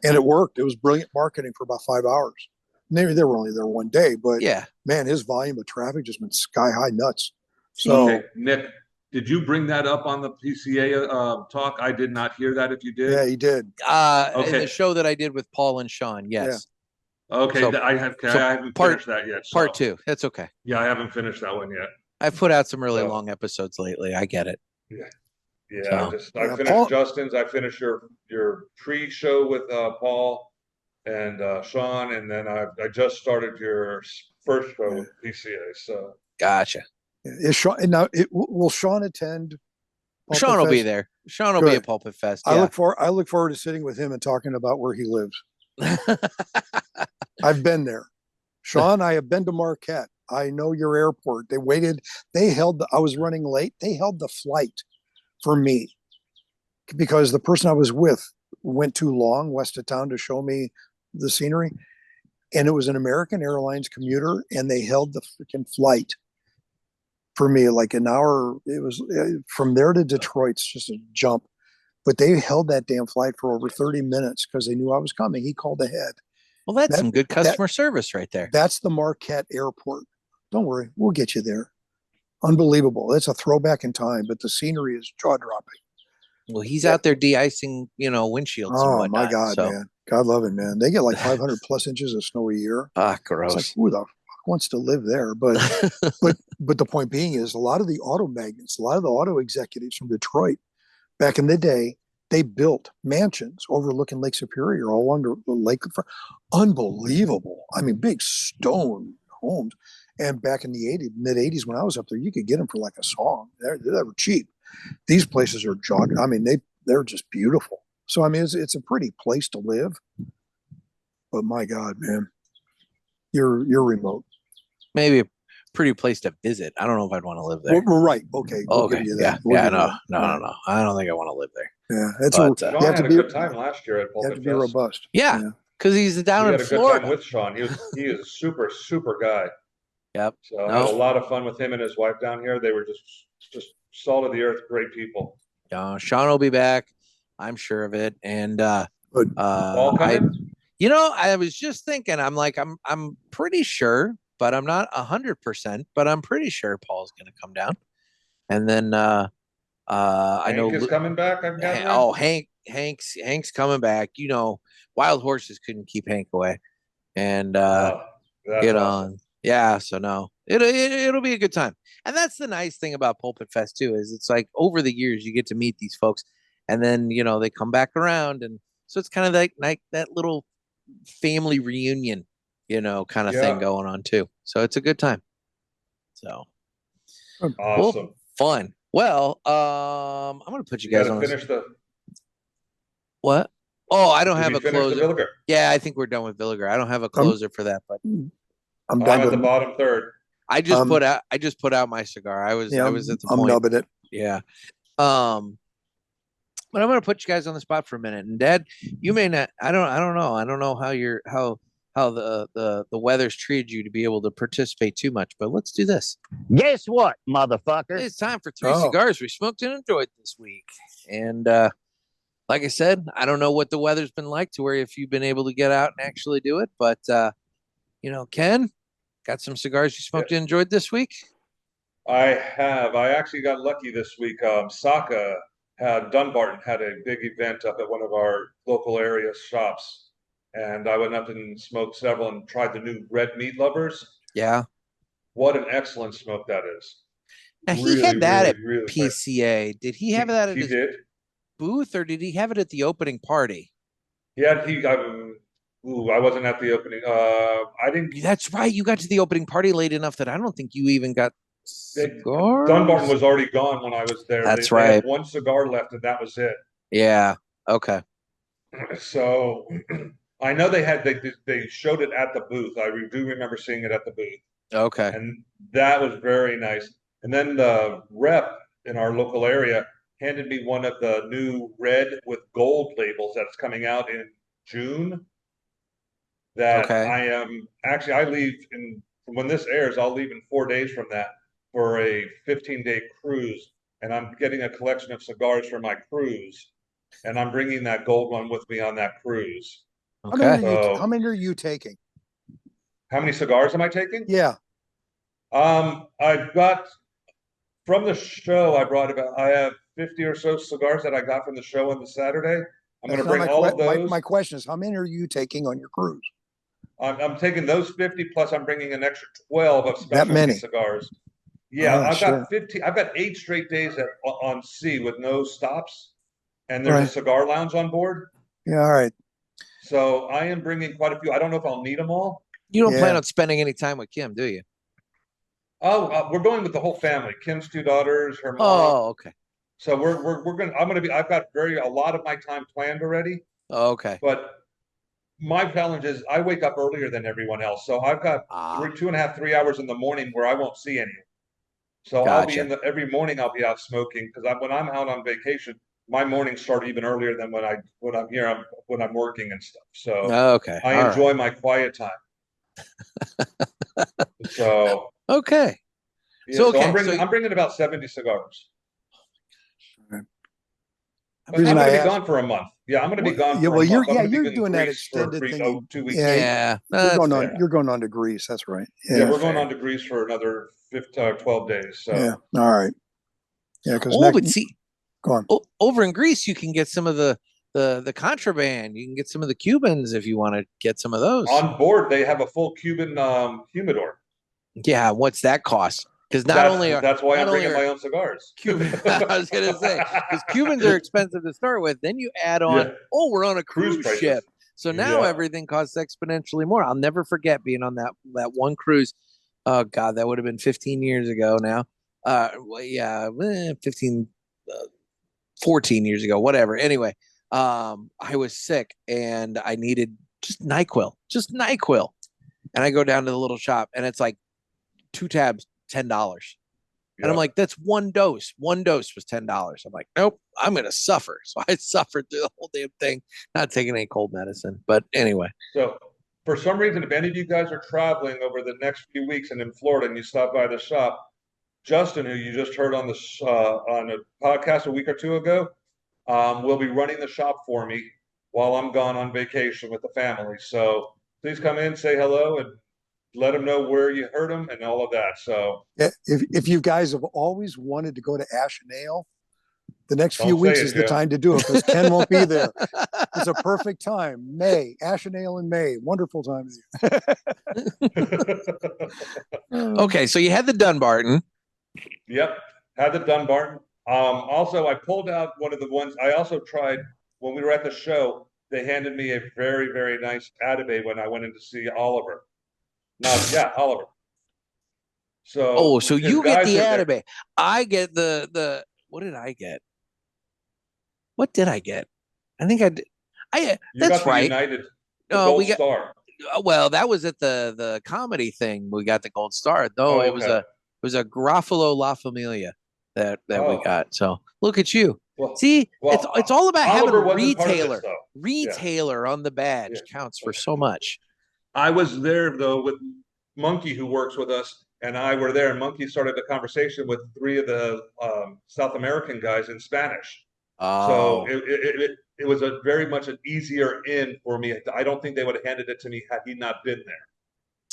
And it worked. It was brilliant marketing for about 5 hours. And they were only there one day, but man, his volume of traffic just went sky high nuts. So, okay, Nick, did you bring that up on the PCA talk? I did not hear that. If you did, yeah, he did. In the show that I did with Paul and Sean, yes. Yeah. Okay, so, I haven't finished that yet. Part 2, that's okay. Yeah, I haven't finished that one yet. I've put out some really long episodes lately. I get it. Yeah. I finished Justin's. I finished your pre-show with Paul and Sean, and then I just started your first show with PCA. So gotcha. Is Sean now? Will Sean attend? Sean will be there. Sean will be at PulpitFest. Yeah. I look forward to sitting with him and talking about where he lives. I've been there, Sean. I have been to Marquette. I know your airport. I was running late. They held the flight for me because the person I was with went too long west of town to show me the scenery, and it was an American Airlines commuter, and they held the freaking flight for me like an hour. It was from there to Detroit's just a jump, but they held that damn flight for over 30 minutes because they knew I was coming. He called ahead. Well, that's some good customer service right there. That's the Marquette airport. Don't worry, we'll get you there. Unbelievable. It's a throwback in time, but the scenery is jaw-dropping. Well, he's out there de-icing, windshields and whatnot. My God, man. God love it, man. They get like 500 plus inches of snow a year. Gross. It's like, who the fuck wants to live there? But but the point being is a lot of the auto magnates, a lot of the auto executives from Detroit, back in the day, they built mansions overlooking Lake Superior all along the lake. Unbelievable. I mean, big stone homes. And back in the mid 80s, when I was up there, you could get them for like a song. They were cheap. These places are jogging. I mean, they're just beautiful. So, I mean, it's a pretty place to live. But my God, man, you're remote. Maybe a pretty place to visit. I don't know if I'd want to live there. Well, right. Okay. We'll give you that. No. I don't think I want to live there. Yeah. Sean had a good time last year at PulpitFest. You have to be robust. Yeah. Because he's down in Florida. We had a good time with Sean. He is a super, super guy. Yep. So I had a lot of fun with him and his wife down here. They were just salt of the earth, great people. Sean will be back. I'm sure of it. And Paul coming? I was just thinking, I'm pretty sure, but I'm not 100%, but I'm pretty sure Paul's going to come down. And then I know Hank is coming back. Hank's coming back. Wild horses couldn't keep Hank away. And awesome. Yeah, so no, it'll be a good time. And that's the nice thing about PulpitFest too, is it's like over the years you get to meet these folks, and then they come back around, and so it's kind of like that little family reunion, kind of thing going on too. So it's a good time. So awesome, fun. Well, I'm gonna put you guys on. Finish the what? Oh, I don't have a closer. Yeah, I think we're done with Villiger. I don't have a closer for that, but. I'm at the bottom third. I just put out my cigar. I was at the point. I'm nubbing it. Yeah. But But I'm going to put you guys on the spot for a minute. And Dad, you may not. I don't know. I don't know how the weather's treated you to be able to participate too much. But let's do this. Guess what, motherfucker? It's time for three cigars we smoked and enjoyed this week. And like I said, I don't know what the weather's been like to where if you've been able to get out and actually do it. But Ken, got some cigars you smoked and enjoyed this week? I have. I actually got lucky this week. Dunbarton had a big event up at one of our local area shops, and I went up and smoked several and tried the new Red Meat Lovers. Yeah. What an excellent smoke that is. Now, he had that at PCA. Did he have that at his booth, or did he have it at the opening party? I wasn't at the opening. I didn't. That's right. You got to the opening party late enough that I don't think you even got cigars. Dunbarton was already gone when I was there. That's They right. had one cigar left, and that was it. Yeah. Okay. So I know they showed it at the booth. I do remember seeing it at the booth. Okay. And that was very nice. And then the rep in our local area handed me one of the new red with gold labels that's coming out in June. I leave when this airs, I'll leave in 4 days from that for a 15-day cruise. And I'm getting a collection of cigars for my cruise. And I'm bringing that gold one with me on that cruise. Okay. How many are you taking? How many cigars am I taking? Yeah. I've got from the show. I have 50 or so cigars that I got from the show on the Saturday. I'm going to bring all of those. My question is, how many are you taking on your cruise? I'm taking those 50 plus I'm bringing an extra 12 of specialty cigars. Yeah, I've got 50. I've got 8 straight days on sea with no stops, and there's a cigar lounge on board. Yeah, all right. So I am bringing quite a few. I don't know if I'll need them all. You don't plan on spending any time with Kim, do you? Oh, we're going with the whole family. Kim's 2 daughters, her mom. Oh, okay. So I've got a lot of my time planned already. Oh, okay. But my challenge is I wake up earlier than everyone else. So I've got 2.5, 3 hours in the morning where I won't see anyone. So Gotcha. I'll be every morning I'll be out smoking because when I'm out on vacation, my mornings start even earlier than when I'm here when I'm working and stuff. So okay. I enjoy my quiet time. So okay. Yeah, so I'm bringing about 70 cigars. I'm going to be gone for a month. Yeah, I'm going to be gone. Yeah, for a month. You're doing that extended thing. 2 weeks. Yeah, you're going on to Greece. That's right. Yeah, we're going on to Greece for another 12 days. So yeah, all right. Yeah, because go on. Over in Greece, you can get some of the contraband. You can get some of the Cubans if you want to get some of those. On board, they have a full Cuban humidor. Yeah, what's that cost? Because that's why I'm bringing my own cigars. Cuban, I was going to say, because Cubans are expensive to start with. Then you add on, we're on a cruise ship. So now everything costs exponentially more. I'll never forget being on that one cruise. Oh, God, that would have been 15 years ago now. 14 years ago, whatever. Anyway, I was sick and I needed just NyQuil. And I go down to the little shop and it's like 2 tabs, $10. And I'm like, that's one dose. One dose was $10. I'm like, nope, I'm going to suffer. So I suffered through the whole damn thing, not taking any cold medicine. But anyway. So for some reason, if any of you guys are traveling over the next few weeks and in Florida and you stop by the shop, Justin, who you just heard on a podcast a week or 2 ago, will be running the shop for me while I'm gone on vacation with the family. So please come in, say hello, and let them know where you heard them and all of that. So yeah, if you guys have always wanted to go to Ash and Ale, the next few weeks is the time to do it because Ken won't be there. It's a perfect time. May, Ash and Ale in May. Wonderful time of year. Okay, so you had the Dunbarton. Yep, had the Dunbarton. Also, I pulled out one of the ones I also tried when we were at the show. They handed me a very, very nice Atabey when I went in to see Oliver. Oliver. So so you get the Atabey. I get the what did I get? What did I get? I think I did. That's got right. United, Gold Star. Well, that was at the comedy thing. We got the Gold Star. It was a Garofalo La Familia that we got. So look at you. Well, See, it's all about having Oliver a wasn't part of this, retailer. though. Retailer on the badge counts for so much. I was there though with Monkey, who works with us, and I were there, and Monkey started a conversation with 3 of the South American guys in Spanish. So it was a very much an easier in for me. I don't think they would have handed it to me had he not been there.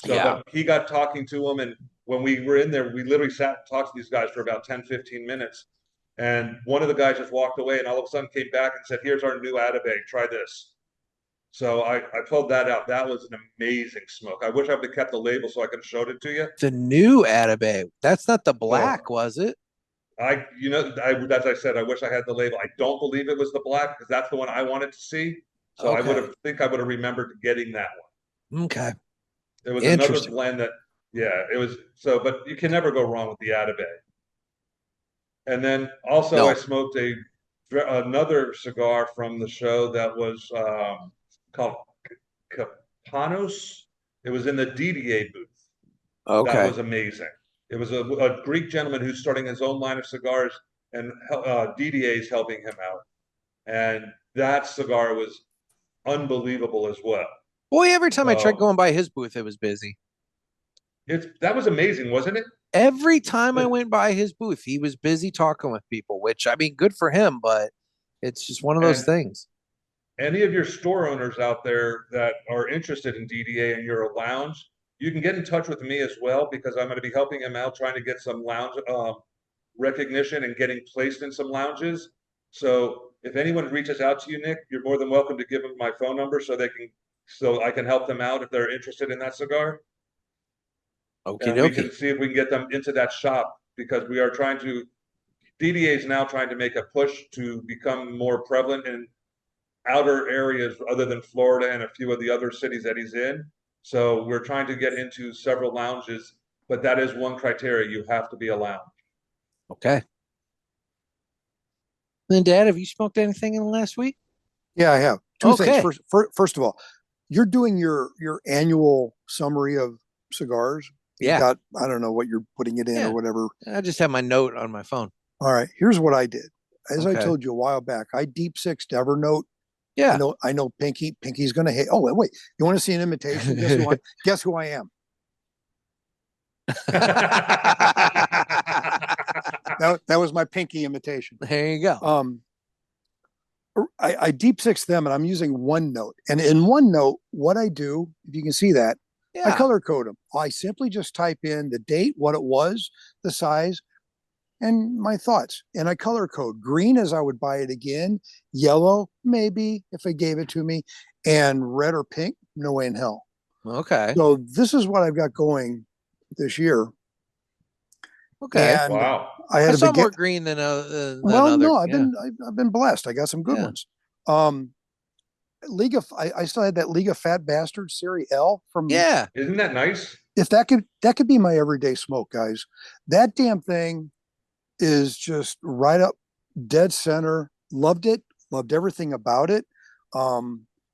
So, but he got talking to him, and when we were in there, we literally sat and talked to these guys for about 10, 15 minutes. And one of the guys just walked away, and all of a sudden came back and said, "Here's our new Atabey. Try this." So I pulled that out. That was an amazing smoke. I wish I would have kept the label so I could have showed it to you. The new Atabey. That's not the black, was it? As I said, I wish I had the label. I don't believe it was the black because that's the one I wanted to see. So I would have remembered getting that one. Okay. It was another blend that, it was so, but you can never go wrong with the Atabey. And then also I smoked another cigar from the show that was called Kapanos. It was in the DDA booth. Okay. That was amazing. It was a Greek gentleman who's starting his own line of cigars, and DDA is helping him out. And that cigar was unbelievable as well. Boy, every time I tried going by his booth, it was busy. That was amazing, wasn't it? Every time I went by his booth, he was busy talking with people, which, I mean, good for him, but it's just one of those things. Any of your store owners out there that are interested in DDA and you're a lounge, you can get in touch with me as well, because I'm going to be helping him out trying to get some lounge recognition and getting placed in some lounges. So if anyone reaches out to you, Nick, you're more than welcome to give them my phone number so I can help them out if they're interested in that cigar. Okay, and we can see if we can get them into that shop, because we are DDA is now trying to make a push to become more prevalent in outer areas other than Florida and a few of the other cities that he's in. So we're trying to get into several lounges, but that is one criteria. You have to be a lounge. Okay. Then, Dad, have you smoked anything in the last week? Yeah, I have. Two things. First of all, you're doing your annual summary of cigars. I don't know what you're putting it in or whatever. I just have my note on my phone. All right. Here's what I did. As I told you a while back, I deep sixed Evernote. Yeah. I know Pinky. Pinky's going to hate. Oh, wait. You want to see an imitation? Guess who I am? That was my Pinky imitation. There you go. I deep sixed them, and I'm using OneNote. And in OneNote, what I do, if you can see that, I color code them. I simply just type in the date, what it was, the size, and my thoughts. And I color code green as I would buy it again, yellow, maybe if it gave it to me, and red or pink, no way in hell. Okay. So this is what I've got going this year. Okay. And wow. I saw more green than no, I've been blessed. I got some good ones. I still had that League of Fat Bastards Series L from. Yeah. Isn't that nice? If that could be my everyday smoke, guys. That damn thing is just right up dead center. Loved it. Loved everything about it.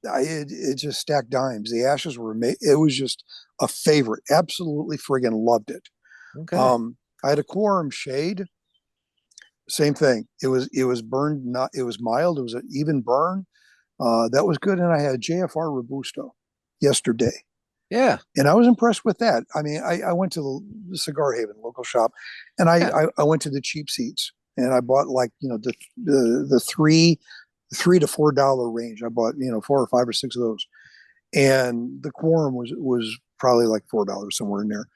It just stacked dimes. The ashes were amazing. It was just a favorite. Absolutely friggin' loved it. Okay. I had a quorum shade. Same thing. It was burned. It was mild. It was an even burn. That was good. And I had JFR Robusto yesterday. Yeah. And I was impressed with that. I mean, I went to the Cigar Haven local shop, and I went to the cheap seats, and I bought the $3 to $4 range. I bought 4 or 5 or 6 of those, and the quorum was probably like $4 somewhere in there.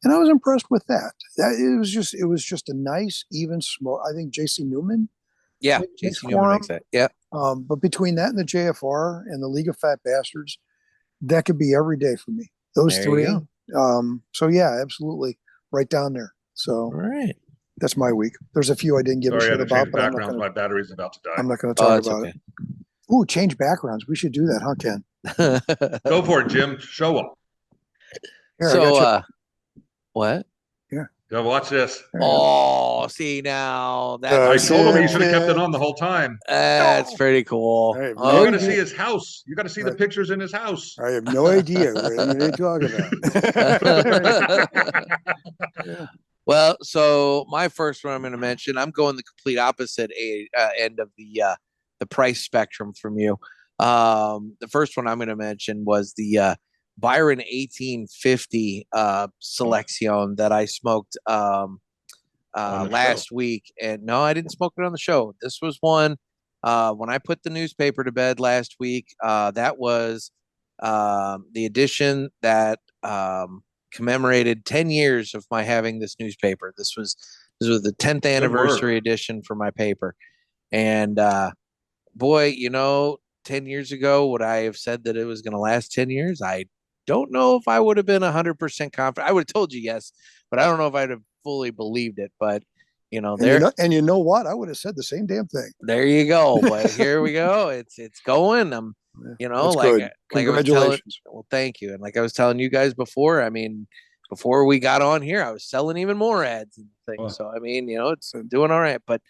And I was impressed with that. It was just a nice, even smoke. I think J.C. Newman. Yeah, J.C. Newman makes that. Yeah. But between that and the JFR and the League of Fat Bastards, that could be every day for me. Those three. So yeah, absolutely, right down there. So that's my week. There's a few I didn't give a shit about. But my battery's about to die. I'm not going to talk about it. Ooh, change backgrounds. We should do that, huh, Ken? Go for it, Jim. Show them. So, what? Yeah. Go watch this. Oh, see now. I told him he should have kept it on the whole time. That's pretty cool. You're going to see his house. You got to see the pictures in his house. I have no idea what you're talking about. Well, so my first one I'm going to mention, I'm going the complete opposite end of the price spectrum from you. The first one I'm going to mention was the Byron 1850 Selection that I smoked last week. And no, I didn't smoke it on the show. This was one when I put the newspaper to bed last week. That was the edition that commemorated 10 years of my having this newspaper. This was the 10th anniversary edition for my paper. And boy, 10 years ago, would I have said that it was going to last 10 years? I don't know if I would have been 100% confident. I would have told you yes, but I don't know if I'd have fully believed it. But and you know what? I would have said the same damn thing. There you go. But here we go. It's going. That's good. Congratulations. Well, thank you. And like I was telling you guys before, I mean, before we got on here, I was selling even more ads and things. Wow. So I mean, it's doing all right. But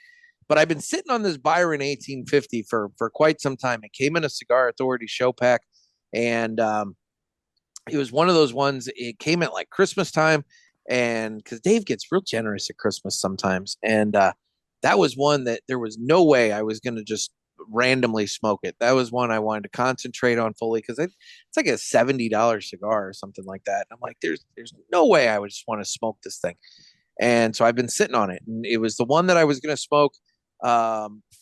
I've been sitting on this Byron 1850 for quite some time. It came in a Cigar Authority show pack, and it was one of those ones. It came at like Christmas time, and because Dave gets real generous at Christmas sometimes, and that was one that there was no way I was going to just randomly smoke it. That was one I wanted to concentrate on fully because it's like a $70 cigar or something like that. I'm like, there's no way I would just want to smoke this thing. And so I've been sitting on it, and it was the one that I was going to smoke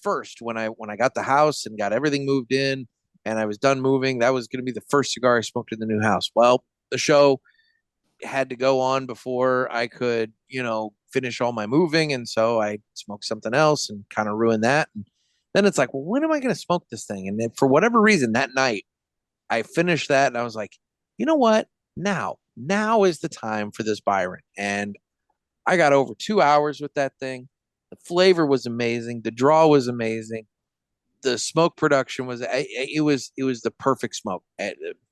first when I got the house and got everything moved in and I was done moving. That was going to be the first cigar I smoked in the new house. Well, the show had to go on before I could, finish all my moving. And so I smoked something else and kind of ruined that. And then it's like, well, when am I going to smoke this thing? And then for whatever reason that night I finished that and I was like, you know what? Now is the time for this Byron. And I got over 2 hours with that thing. The flavor was amazing. The draw was amazing. The smoke production was the perfect smoke.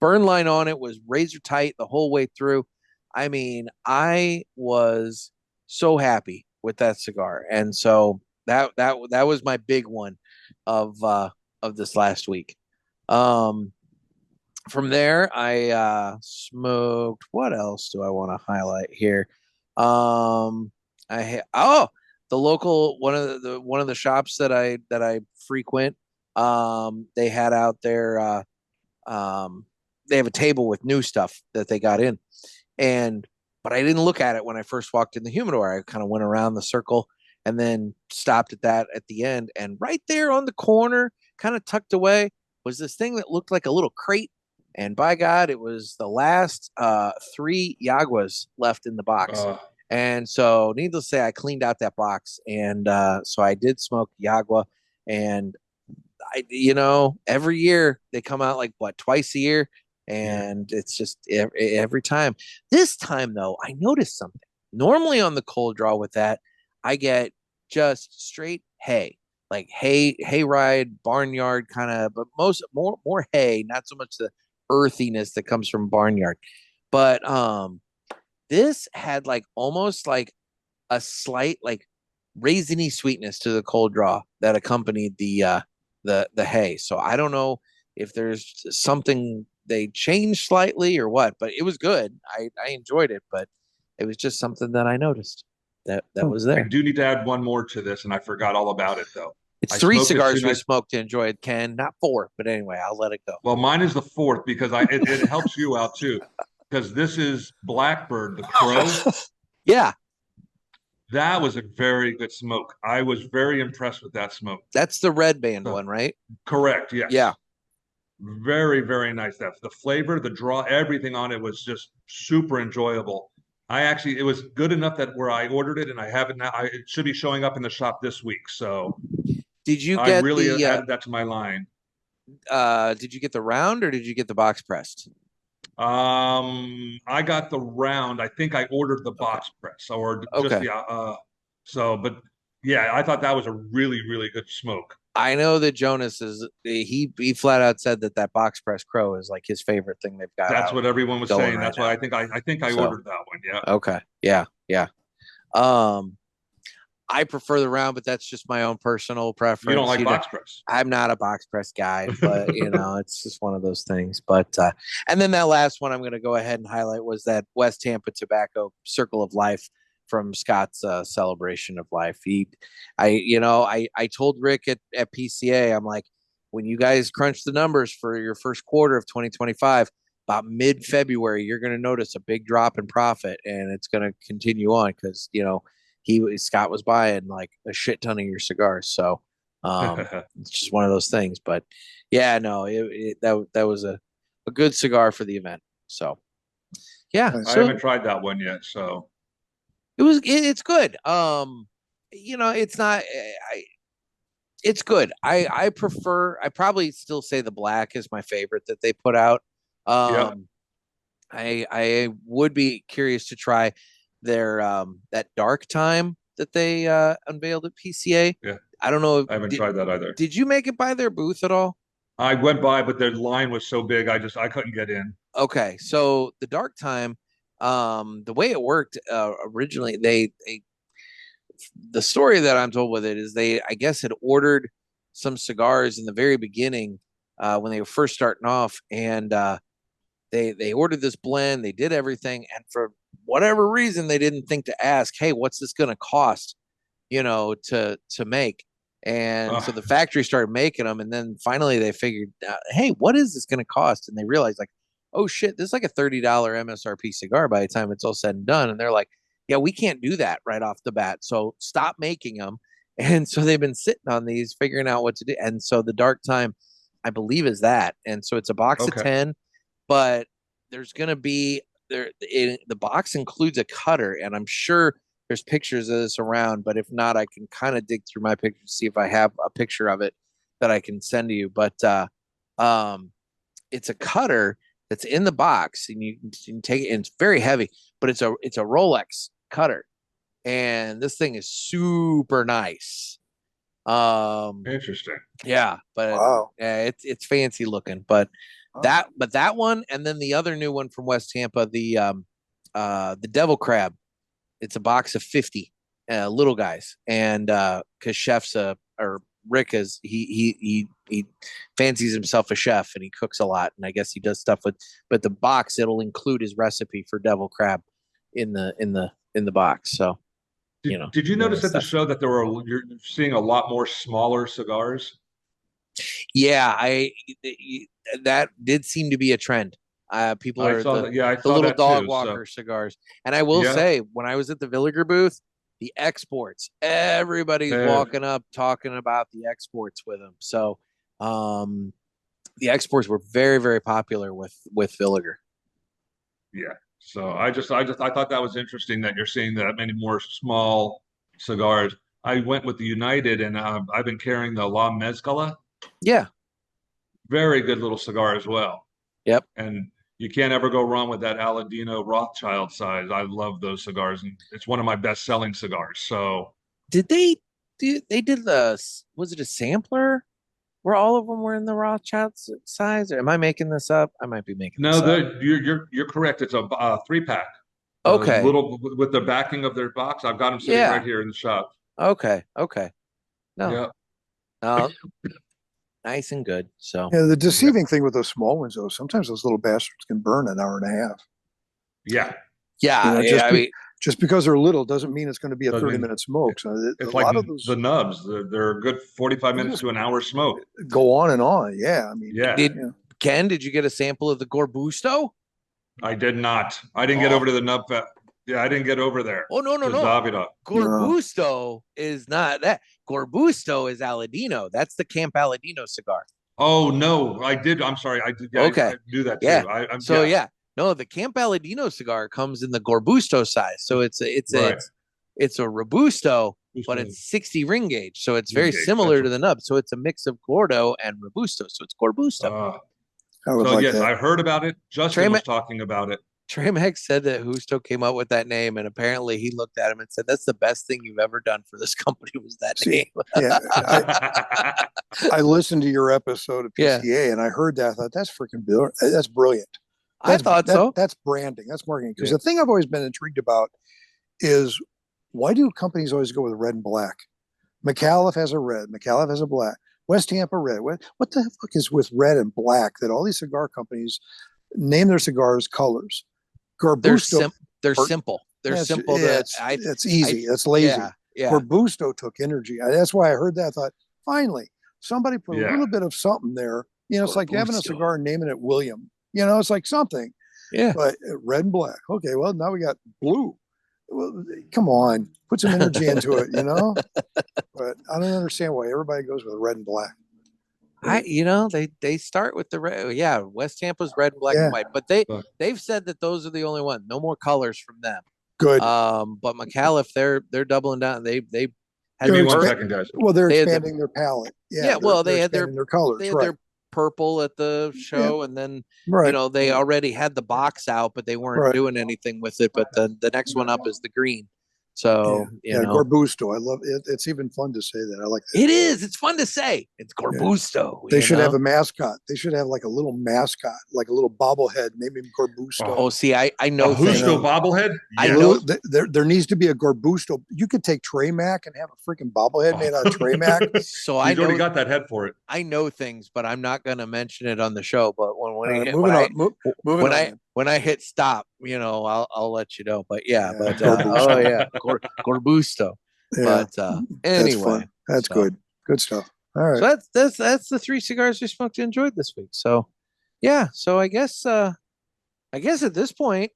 Burn line on it was razor tight the whole way through. I mean, I was so happy with that cigar. And so that was my big one of this last week. From there, I smoked. What else do I want to highlight here? The local one of the shops that I frequent. They had out there. They have a table with new stuff that they got in, but I didn't look at it when I first walked in the humidor. I kind of went around the circle and then stopped at that at the end. And right there on the corner, kind of tucked away, was this thing that looked like a little crate. And by God, it was the last 3 Yaguas left in the box. And so needless to say, I cleaned out that box. And so I did smoke Yagua. And, every year they come out like, twice a year? And it's just every time. This time, though, I noticed something. Normally on the cold draw with that, I get just straight hay, like hay ride, barnyard kind of, but more hay, not so much the earthiness that comes from barnyard. But this had like almost like a slight like raisiny sweetness to the cold draw that accompanied the hay. So I don't know if there's something they changed slightly or what, but it was good. I enjoyed it, but it was just something that I noticed that was there. I do need to add one more to this, and I forgot all about it though. It's 3 cigars we smoked to enjoy it, Ken, not 4. But anyway, I'll let it go. Well, mine is the 4th because it helps you out too, because this is Blackbird, the Crow. Yeah. That was a very good smoke. I was very impressed with that smoke. That's the red band one, right? Correct. Yes. Yeah. Very, very nice. The flavor, the draw, everything on it was just super enjoyable. It was good enough that where I ordered it and I have it now. It should be showing up in the shop this week. So did you get added that to my line. Did you get the round or did you get the box pressed? I got the round. I think I ordered the box press or just but yeah, I thought that was a really, really good smoke. I know that Jonas he flat out said that box press Crow is like his favorite thing they've got. That's what everyone was saying. That's why I think I ordered that one. Yeah. Okay. Yeah. I prefer the round, but that's just my own personal preference. You don't like box press? I'm not a box press guy, but it's just one of those things. But and then that last one I'm going to go ahead and highlight was that West Tampa Tobacco Circle of Life Scott's celebration of life. I told Rick at PCA, I'm like, when you guys crunch the numbers for your first quarter of 2025, about mid-February, you're going to notice a big drop in profit, and it's going to continue on because Scott was buying like a shit ton of your cigars. So it's just one of those things. But yeah, no, that was a good cigar for the event. So yeah, I haven't tried that one yet. So it's good. It's not. It's good. I probably still say the black is my favorite that they put out. I would be curious to try their that dark time that they unveiled at PCA. Yeah. I don't know. I haven't tried that either. Did you make it by their booth at all? I went by, but their line was so big, I couldn't get in. Okay, so the dark time, the way it worked originally, the story that I'm told with it is I guess, had ordered some cigars in the very beginning when they were first starting off, and they ordered this blend. They did everything, and for whatever reason, they didn't think to ask, "Hey, what's this going to cost?" To make. And so the factory started making them, and then finally they figured, "Hey, what is this going to cost?" And they realized, like, "Oh shit, this is like a $30 MSRP cigar by the time it's all said and done." And they're like, "Yeah, we can't do that right off the bat. So stop making them." And so they've been sitting on these, figuring out what to do. And so the dark time, I believe, is that. And so it's a box of 10, but there's going to be the box includes a cutter, and I'm sure there's pictures of this around, but if not, I can kind of dig through my pictures to see if I have a picture of it that I can send to you. But it's a cutter that's in the box, and you can take it, and it's very heavy, but it's a Rolex cutter, and this thing is super nice. Interesting. Yeah, but Wow. it's fancy looking. But that one, and then the other new one from West Tampa, the Devil Crab. It's a box of 50 little guys, and because chefs or Rick is he fancies himself a chef, and he cooks a lot, and I guess he does stuff with. But the box, it'll include his recipe for Devil Crab in the box. So did you notice at the show that you're seeing a lot more smaller cigars? Yeah, that did seem to be a trend. People are the little dog walker cigars. And I will say, when I was at the Villiger booth, the exports, everybody's walking up talking about the exports with them. So the exports were very, very popular with Villiger. Yeah. So I thought that was interesting that you're seeing that many more small cigars. I went with the United, and I've been carrying the La Mezcala. Yeah. Very good little cigar as well. Yep. And you can't ever go wrong with that Aladino Rothschild size. I love those cigars, and it's one of my best-selling cigars. So, did they did was it a sampler where all of them were in the Rothschild size? Or am I making this up? I might be making this up. You're correct. It's a 3-pack. Okay. Little with the backing of their box. I've got them sitting right here in the shop. Okay. No. Yeah. Nice and good. So the deceiving thing with those small ones, though, sometimes those little bastards can burn an hour and a half. Yeah. Just because they're little doesn't mean it's going to be a 30-minute smoke. So it's like the nubs. They're a good 45 minutes to an hour smoke. Go on and on. Yeah. I mean, Ken, did you get a sample of the Gorbusto? I did not. I didn't get over to the nub fat. Yeah, I didn't get over there. Oh, no. Gorbusto is not that. Gorbusto is Aladino. That's the Camp Aladino cigar. Oh, no, I did. I'm sorry. I did. Yeah, okay. I do that too. Yeah. No, the Camp Aladino cigar comes in the Gorbusto size. So it's a Robusto, but it's 60 ring gauge. So it's very similar to the nub. So it's a mix of Gordo and Robusto. So it's Gorbusto. I heard about it. Justin was talking about it. Trey Max said that Justo came up with that name, and apparently he looked at him and said, "That's the best thing you've ever done for this company was that name." Yeah, I listened to your episode of PCA, and I heard that. I thought, that's freaking brilliant. That's brilliant. I thought so. That's branding. That's marketing. Because the thing I've always been intrigued about is, why do companies always go with red and black? McAuliffe has a red. McAuliffe has a black. West Tampa red. What the fuck is with red and black that all these cigar companies name their cigars colors? They're simple. They're Yeah, simple. it's easy. That's lazy. Yeah. Corbusto took energy. That's why I heard that. I thought, finally, somebody put a little bit of something there. It's like having a cigar and naming it William. It's like something. Yeah. But red and black. Okay, well, now we got blue. Well, come on, put some energy into it, But I don't understand why everybody goes with red and black. They start with the red. Yeah, West Tampa's red, black, and white. But they've said that those are the only one. No more colors from them. Good. But McAuliffe, they're doubling down. They had Give me 1 second, guys. Well, they're expanding their palette. Yeah. Well, they had their colors. They had their purple at the show, and then they already had the box out, but they weren't doing anything with it. But the next one up is the green. So Corbusto. I love it. It's even fun to say that. I like that. It is. It's fun to say. It's Corbusto. They should have a mascot. They should have like a little mascot, like a little bobblehead. Name him Corbusto. Oh, see, I know. A Husto bobblehead. I know. There needs to be a Corbusto. You could take Trey Mac and have a freaking bobblehead made out of Trey Mac. So He's already got that head for it. I know things, but I'm not going to mention it on the show. But when I hit stop, I'll let you know. But Corbusto. Yeah. But anyway, that's good. Good stuff. All right. So that's the 3 cigars we smoked and enjoyed this week. So yeah. So I guess at this point,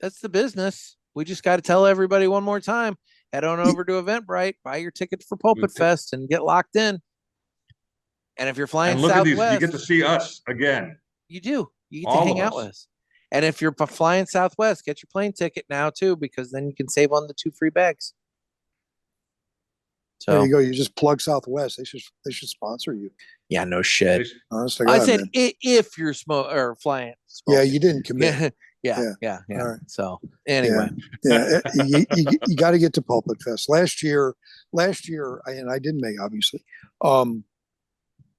that's the business. We just got to tell everybody one more time. Head on over to Eventbrite, buy your ticket for PulpitFest, and get locked in. And if you're flying look Southwest, at these, you get to see us again. You do. You get to hang out with us. And if you're flying Southwest, get your plane ticket now too, because then you can save on the 2 free bags. So there you go. You just plug Southwest. They should sponsor you. Yeah, no shit. Honest to God, I said if you're flying. Yeah, you didn't commit. Yeah. Right. So anyway, you got to get to PulpitFest. Last year, and I didn't make, obviously.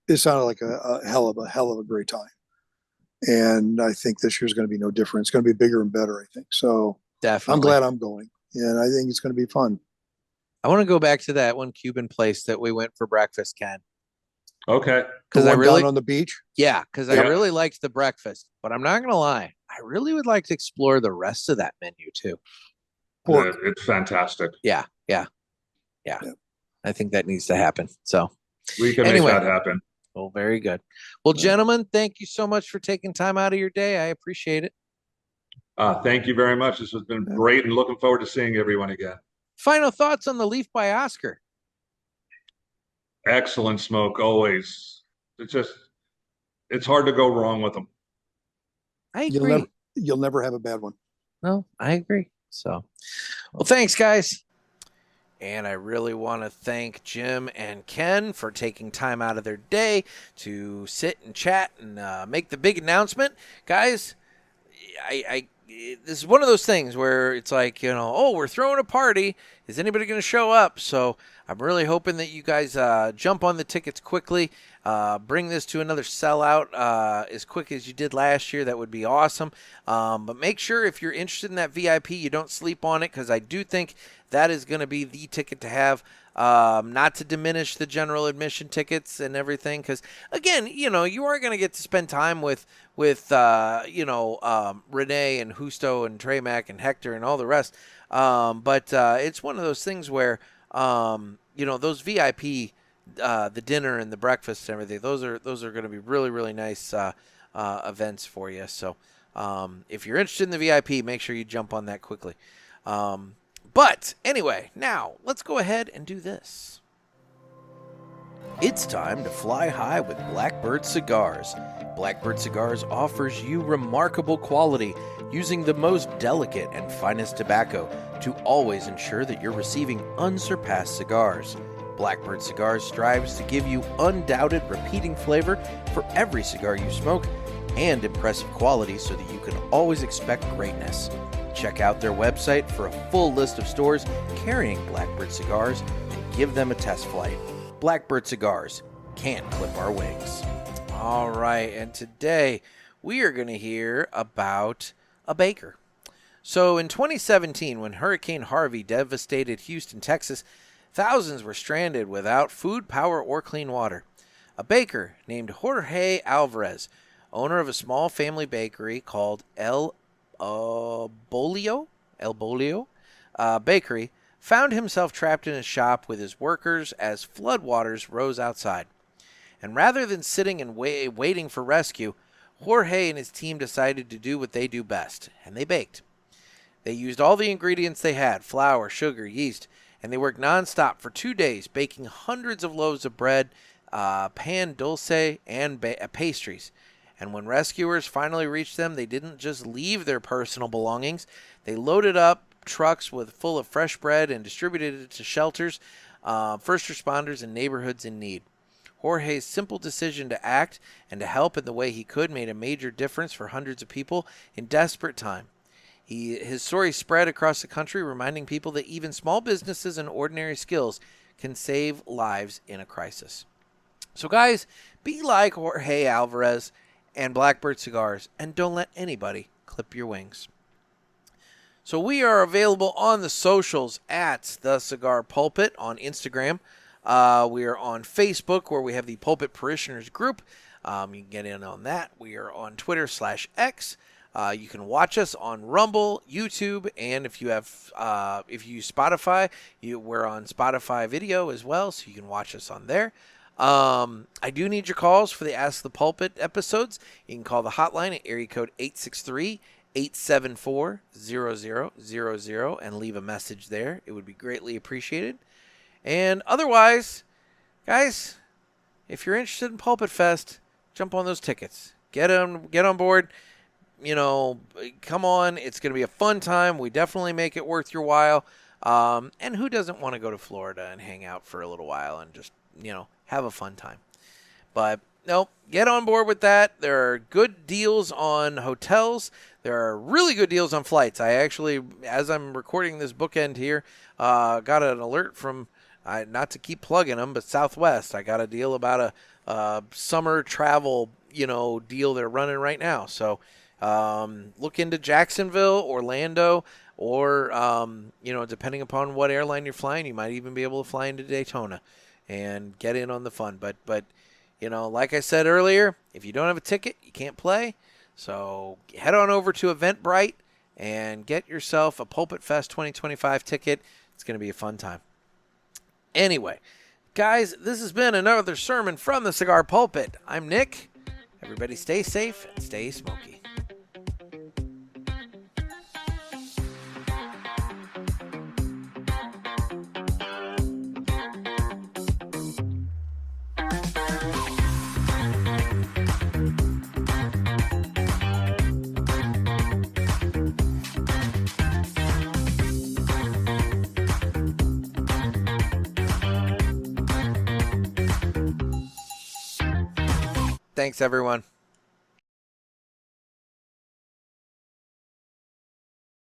It sounded like a hell of a great time. And I think this year's going to be no different. It's going to be bigger and better, I think. So definitely. I'm glad I'm going. And I think it's going to be fun. I want to go back to that one Cuban place that we went for breakfast, Ken. Okay. Because I really down on the beach. Yeah, because I really liked the breakfast. But I'm not going to lie, I really would like to explore the rest of that menu too. It's fantastic. Yeah. I think that needs to happen. So we can make that happen. Well, very good. Well, gentlemen, thank you so much for taking time out of your day. I appreciate it. Thank you very much. This has been great, and looking forward to seeing everyone again. Final thoughts on the Leaf by Oscar? Excellent smoke, always. It's hard to go wrong with them. I agree. You'll never have a bad one. No, I agree. So, well, thanks, guys. And I really want to thank Jim and Ken for taking time out of their day to sit and chat and make the big announcement. Guys, this is one of those things where it's like, we're throwing a party. Is anybody going to show up? So I'm really hoping that you guys jump on the tickets quickly. Bring this to another sellout as quick as you did last year. That would be awesome. But make sure if you're interested in that VIP, you don't sleep on it, because I do think that is going to be the ticket to have. Not to diminish the general admission tickets and everything, because again, you are going to get to spend time with Renee and Husto and Trey Mac and Hector and all the rest. But it's one of those things where those VIP, the dinner and the breakfast and everything, those are going to be really, really nice events for you. So if you're interested in the VIP, make sure you jump on that quickly. But anyway, now let's go ahead and do this. It's time to fly high with Blackbird Cigars. Blackbird Cigars offers you remarkable quality using the most delicate and finest tobacco to always ensure that you're receiving unsurpassed cigars. Blackbird Cigars strives to give you undoubted repeating flavor for every cigar you smoke and impressive quality so that you can always expect greatness. Check out their website for a full list of stores carrying Blackbird Cigars and give them a test flight. Blackbird Cigars can't clip our wings. All right, and today we are going to hear about a baker. So in 2017, when Hurricane Harvey devastated Houston, Texas, thousands were stranded without food, power, or clean water. A baker named Jorge Alvarez, owner of a small family bakery called El Bolio, bakery, found himself trapped in his shop with his workers as floodwaters rose outside. And rather than sitting and waiting for rescue, Jorge and his team decided to do what they do best, and they baked. They used all the ingredients they had, flour, sugar, yeast, and they worked nonstop for 2 days, baking hundreds of loaves of bread, pan dulce, and pastries. And when rescuers finally reached them, they didn't just leave their personal belongings. They loaded up trucks full of fresh bread and distributed it to shelters, first responders, and neighborhoods in need. Jorge's simple decision to act and to help in the way he could made a major difference for hundreds of people in desperate time. His story spread across the country, reminding people that even small businesses and ordinary skills can save lives in a crisis. So guys, be like Jorge Alvarez and Blackbird Cigars, and don't let anybody clip your wings. So we are available on the socials at The Cigar Pulpit on Instagram. We are on Facebook, where we have the Pulpit Parishioners group. You can get in on that. We are on Twitter/X. You can watch us on Rumble, YouTube, and if you use Spotify, we're on Spotify video as well, so you can watch us on there. I do need your calls for the Ask the Pulpit episodes. You can call the hotline at area code 863-874-0000 and leave a message there. It would be greatly appreciated. And otherwise, guys, if you're interested in PulpitFest, jump on those tickets. Get on board. Come on. It's going to be a fun time. We definitely make it worth your while. And who doesn't want to go to Florida and hang out for a little while and just, have a fun time? But no, get on board with that. There are good deals on hotels. There are really good deals on flights. I actually, as I'm recording this bookend here, got an alert from, not to keep plugging them, but Southwest. I got a deal about a summer travel, deal they're running right now. So look into Jacksonville, Orlando, or, depending upon what airline you're flying, you might even be able to fly into Daytona and get in on the fun. But like I said earlier, if you don't have a ticket, you can't play. So head on over to Eventbrite and get yourself a PulpitFest 2025 ticket. It's going to be a fun time. Anyway, guys, this has been another sermon from the Cigar Pulpit. I'm Nick. Everybody stay safe and stay smoky. Thanks, everyone.